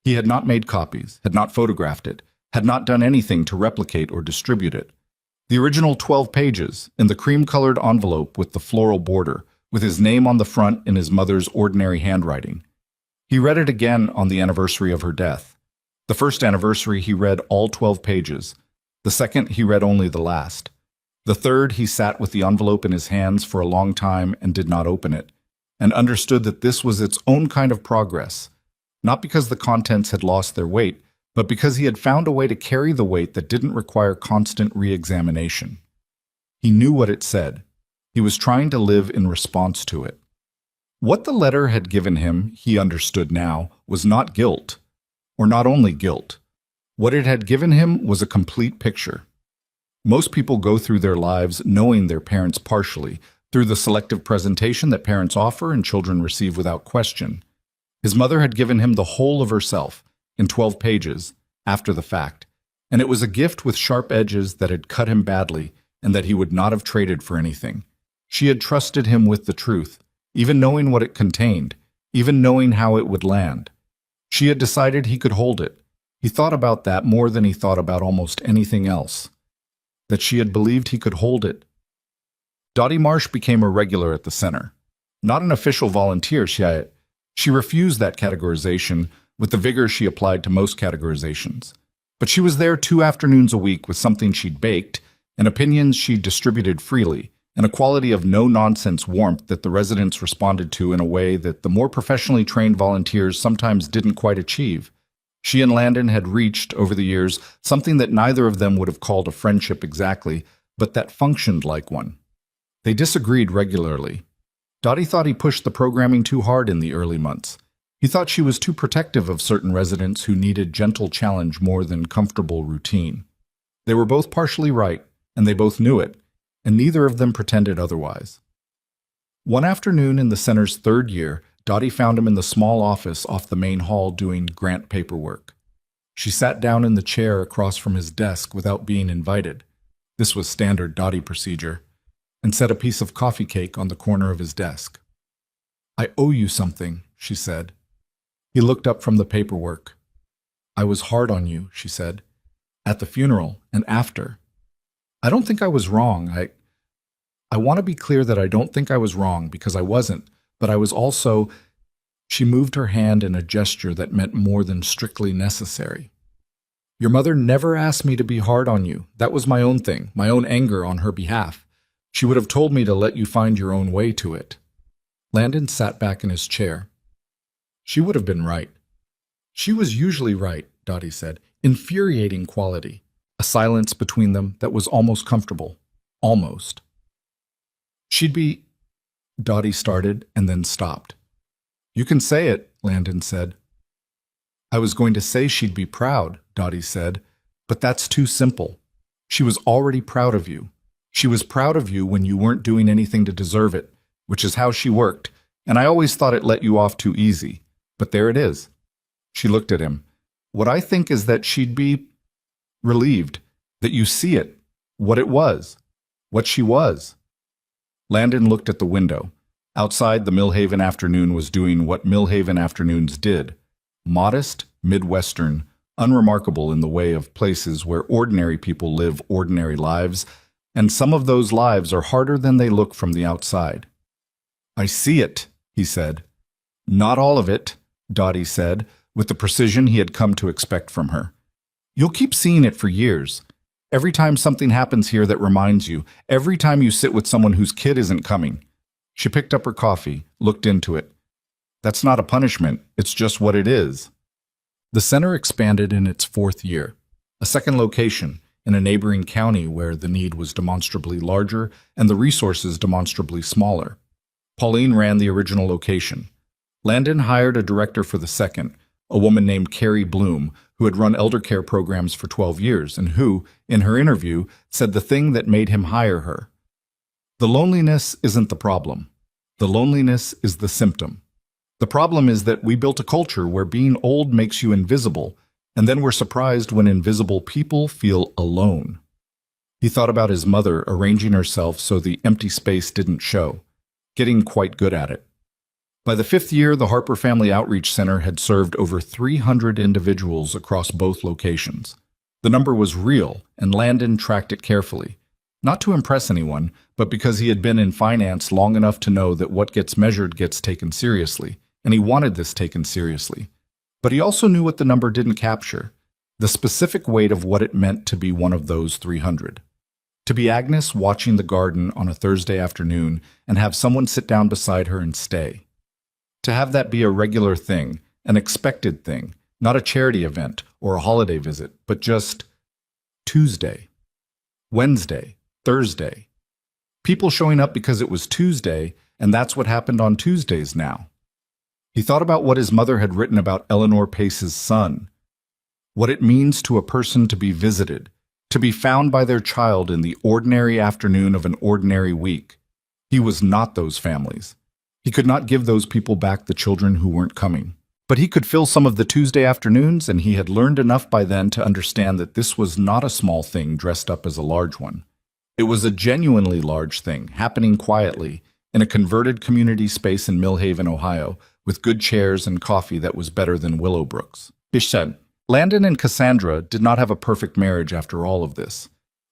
He had not made copies, had not photographed it, had not done anything to replicate or distribute it. The original 12 pages, in the cream-colored envelope with the floral border, with his name on the front in his mother's ordinary handwriting. He read it again on the anniversary of her death. The first anniversary he read all 12 pages. The second he read only the last. The third he sat with the envelope in his hands for a long time and did not open it, and understood that this was its own kind of progress, not because the contents had lost their weight, but because he had found a way to carry the weight that didn't require constant re-examination. He knew what it said. He was trying to live in response to it. What the letter had given him, he understood now, was not guilt, or not only guilt. What it had given him was a complete picture. Most people go through their lives knowing their parents partially, through the selective presentation that parents offer and children receive without question. His mother had given him the whole of herself, in 12 pages, after the fact, and it was a gift with sharp edges that had cut him badly and that he would not have traded for anything. She had trusted him with the truth, even knowing what it contained, even knowing how it would land. She had decided he could hold it. He thought about that more than he thought about almost anything else, that she had believed he could hold it. Dottie Marsh became a regular at the center. Not an official volunteer, she refused that categorization with the vigor she applied to most categorizations. But she was there 2 afternoons a week with something she'd baked and opinions she distributed freely, and a quality of no-nonsense warmth that the residents responded to in a way that the more professionally trained volunteers sometimes didn't quite achieve. She and Landon had reached, over the years, something that neither of them would have called a friendship exactly, but that functioned like one. They disagreed regularly. Dottie thought he pushed the programming too hard in the early months. He thought she was too protective of certain residents who needed gentle challenge more than comfortable routine. They were both partially right, and they both knew it, and neither of them pretended otherwise. One afternoon in the center's 3rd year, Dottie found him in the small office off the main hall doing grant paperwork. She sat down in the chair across from his desk without being invited. This was standard Dottie procedure, and set a piece of coffee cake on the corner of his desk. "I owe you something," she said. He looked up from the paperwork. "I was hard on you," she said, "at the funeral and after. I don't think I was wrong. I want to be clear that I don't think I was wrong because I wasn't, but I was also—" She moved her hand in a gesture that meant more than strictly necessary. "Your mother never asked me to be hard on you. That was my own thing, my own anger on her behalf. She would have told me to let you find your own way to it." Landon sat back in his chair. She would have been right. She was usually right, Dottie said. Infuriating quality. A silence between them that was almost comfortable. Almost. "She'd be—" Dottie started and then stopped. "You can say it," Landon said. "I was going to say she'd be proud," Dottie said, "but that's too simple. She was already proud of you. She was proud of you when you weren't doing anything to deserve it, which is how she worked, and I always thought it let you off too easy. But there it is." She looked at him. "What I think is that she'd be relieved, that you see it, what it was, what she was." Landon looked at the window. Outside, the Millhaven afternoon was doing what Millhaven afternoons did. Modest, Midwestern, unremarkable in the way of places where ordinary people live ordinary lives, and some of those lives are harder than they look from the outside. "I see it," he said. "Not all of it," Dottie said, with the precision he had come to expect from her. "You'll keep seeing it for years. Every time something happens here that reminds you, every time you sit with someone whose kid isn't coming." She picked up her coffee, looked into it. "That's not a punishment, it's just what it is." The center expanded in its 4th year. A second location, in a neighboring county where the need was demonstrably larger and the resources demonstrably smaller. Pauline ran the original location. Landon hired a director for the second, a woman named Carrie Bloom, who had run elder care programs for 12 years and who, in her interview, said the thing that made him hire her. "The loneliness isn't the problem. The loneliness is the symptom. The problem is that we built a culture where being old makes you invisible, and then we're surprised when invisible people feel alone." He thought about his mother arranging herself so the empty space didn't show, getting quite good at it. By the 5th year, the Harper Family Outreach Center had served over 300 individuals across both locations. The number was real, and Landon tracked it carefully. Not to impress anyone, but because he had been in finance long enough to know that what gets measured gets taken seriously, and he wanted this taken seriously. But he also knew what the number didn't capture, the specific weight of what it meant to be one of those 300. To be Agnes watching the garden on a Thursday afternoon and have someone sit down beside her and stay. To have that be a regular thing, an expected thing, not a charity event or a holiday visit, but just Tuesday, Wednesday, Thursday. People showing up because it was Tuesday, and that's what happened on Tuesdays now. He thought about what his mother had written about Eleanor Pace's son, what it means to a person to be visited, to be found by their child in the ordinary afternoon of an ordinary week. He was not those families. He could not give those people back the children who weren't coming. But he could fill some of the Tuesday afternoons, and he had learned enough by then to understand that this was not a small thing dressed up as a large one. It was a genuinely large thing, happening quietly, in a converted community space in Millhaven, Ohio, with good chairs and coffee that was better than Willowbrook's. Fish said, Landon and Cassandra did not have a perfect marriage after all of this.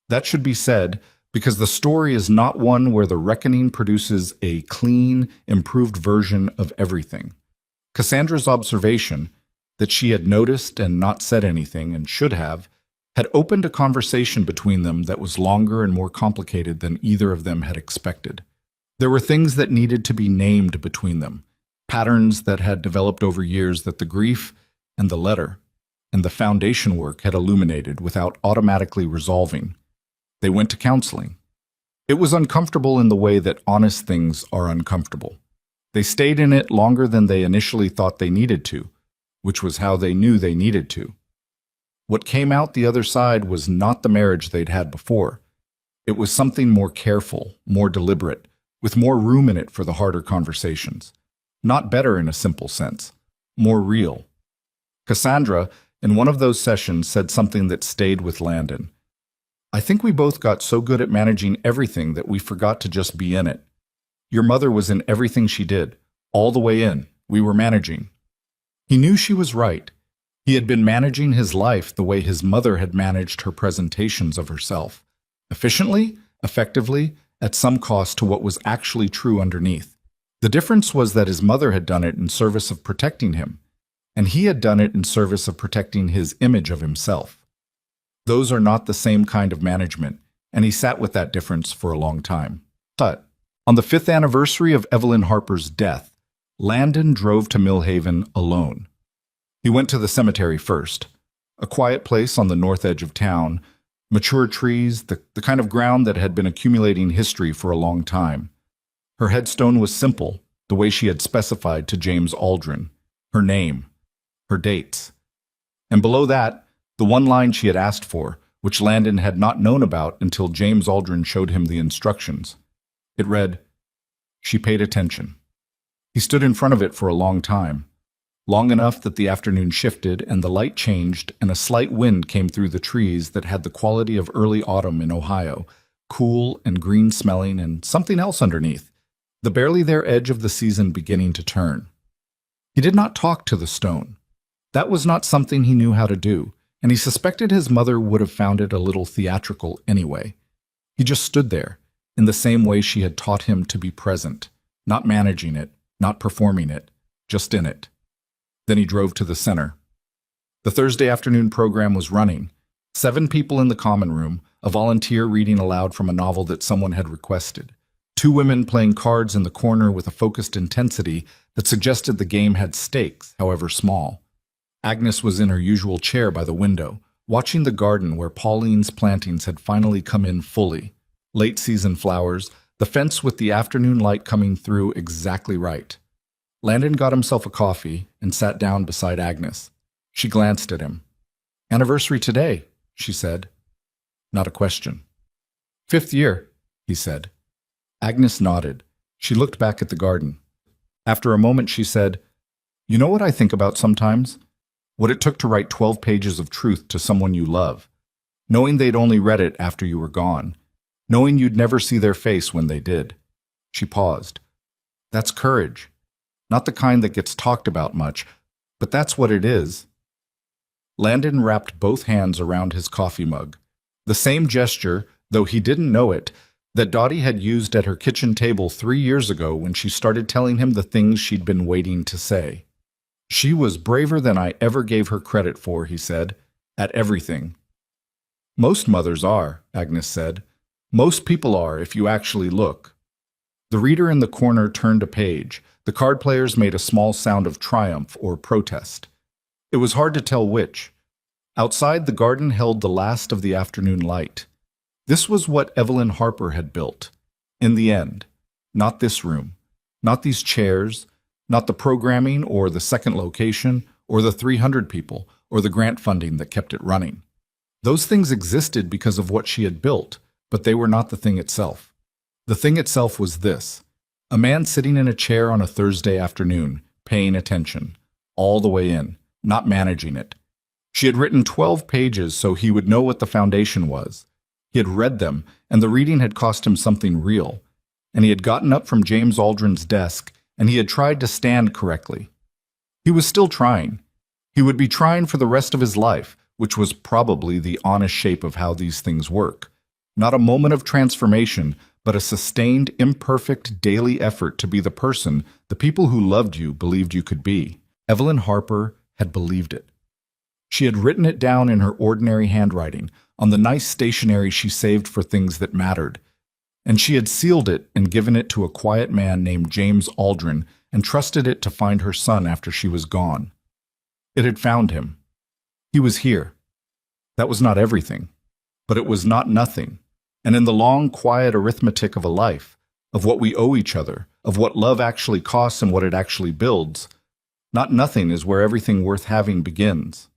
That should be said because the story is not one where the reckoning produces a clean, improved version of everything. Cassandra's observation, that she had noticed and not said anything and should have, had opened a conversation between them that was longer and more complicated than either of them had expected. There were things that needed to be named between them, patterns that had developed over years that the grief and the letter and the foundation work had illuminated without automatically resolving. They went to counseling. It was uncomfortable in the way that honest things are uncomfortable. They stayed in it longer than they initially thought they needed to, which was how they knew they needed to. What came out the other side was not the marriage they'd had before. It was something more careful, more deliberate, with more room in it for the harder conversations. Not better in a simple sense, more real. Cassandra, in one of those sessions, said something that stayed with Landon. I think we both got so good at managing everything that we forgot to just be in it. Your mother was in everything she did, all the way in. We were managing. He knew she was right. He had been managing his life the way his mother had managed her presentations of herself. Efficiently, effectively, at some cost to what was actually true underneath. The difference was that his mother had done it in service of protecting him, and he had done it in service of protecting his image of himself. Those are not the same kind of management, and he sat with that difference for a long time. But on the 5th anniversary of Evelyn Harper's death, Landon drove to Millhaven alone. He went to the cemetery first, a quiet place on the north edge of town, mature trees, the kind of ground that had been accumulating history for a long time. Her headstone was simple, the way she had specified to James Aldrin, her name, her dates. And below that, the one line she had asked for, which Landon had not known about until James Aldrin showed him the instructions. It read, "She paid attention." He stood in front of it for a long time, long enough that the afternoon shifted and the light changed and a slight wind came through the trees that had the quality of early autumn in Ohio, cool and green-smelling and something else underneath, the barely there edge of the season beginning to turn. He did not talk to the stone. That was not something he knew how to do, and he suspected his mother would have found it a little theatrical anyway. He just stood there, in the same way she had taught him to be present, not managing it, not performing it, just in it. Then he drove to the center. The Thursday afternoon program was running. 7 people in the common room, a volunteer reading aloud from a novel that someone had requested. 2 women playing cards in the corner with a focused intensity that suggested the game had stakes, however small. Agnes was in her usual chair by the window, watching the garden where Pauline's plantings had finally come in fully. Late-season flowers, the fence with the afternoon light coming through exactly right. Landon got himself a coffee and sat down beside Agnes. She glanced at him. "Anniversary today," she said. Not a question. "5th year," he said. Agnes nodded. She looked back at the garden. After a moment she said, "You know what I think about sometimes? What it took to write 12 pages of truth to someone you love, knowing they'd only read it after you were gone, knowing you'd never see their face when they did." She paused. "That's courage. Not the kind that gets talked about much, but that's what it is." Landon wrapped both hands around his coffee mug. The same gesture, though he didn't know it, that Dottie had used at her kitchen table 3 years ago when she started telling him the things she'd been waiting to say. "She was braver than I ever gave her credit for," he said, "at everything." "Most mothers are," Agnes said. "Most people are if you actually look." The reader in the corner turned a page. The card players made a small sound of triumph or protest. It was hard to tell which. Outside, the garden held the last of the afternoon light. This was what Evelyn Harper had built. In the end, not this room, not these chairs, not the programming or the second location or the 300 people or the grant funding that kept it running. Those things existed because of what she had built, but they were not the thing itself. The thing itself was this: a man sitting in a chair on a Thursday afternoon, paying attention, all the way in, not managing it. She had written 12 pages so he would know what the foundation was. He had read them, and the reading had cost him something real. And he had gotten up from James Aldrin's desk, and he had tried to stand correctly. He was still trying. He would be trying for the rest of his life, which was probably the honest shape of how these things work. Not a moment of transformation, but a sustained, imperfect daily effort to be the person the people who loved you believed you could be. Evelyn Harper had believed it. She had written it down in her ordinary handwriting, on the nice stationery she saved for things that mattered. And she had sealed it and given it to a quiet man named James Aldrin and trusted it to find her son after she was gone. It had found him. He was here. That was not everything, but it was not nothing. And in the long, quiet arithmetic of a life, of what we owe each other, of what love actually costs and what it actually builds, not nothing is where everything worth having begins.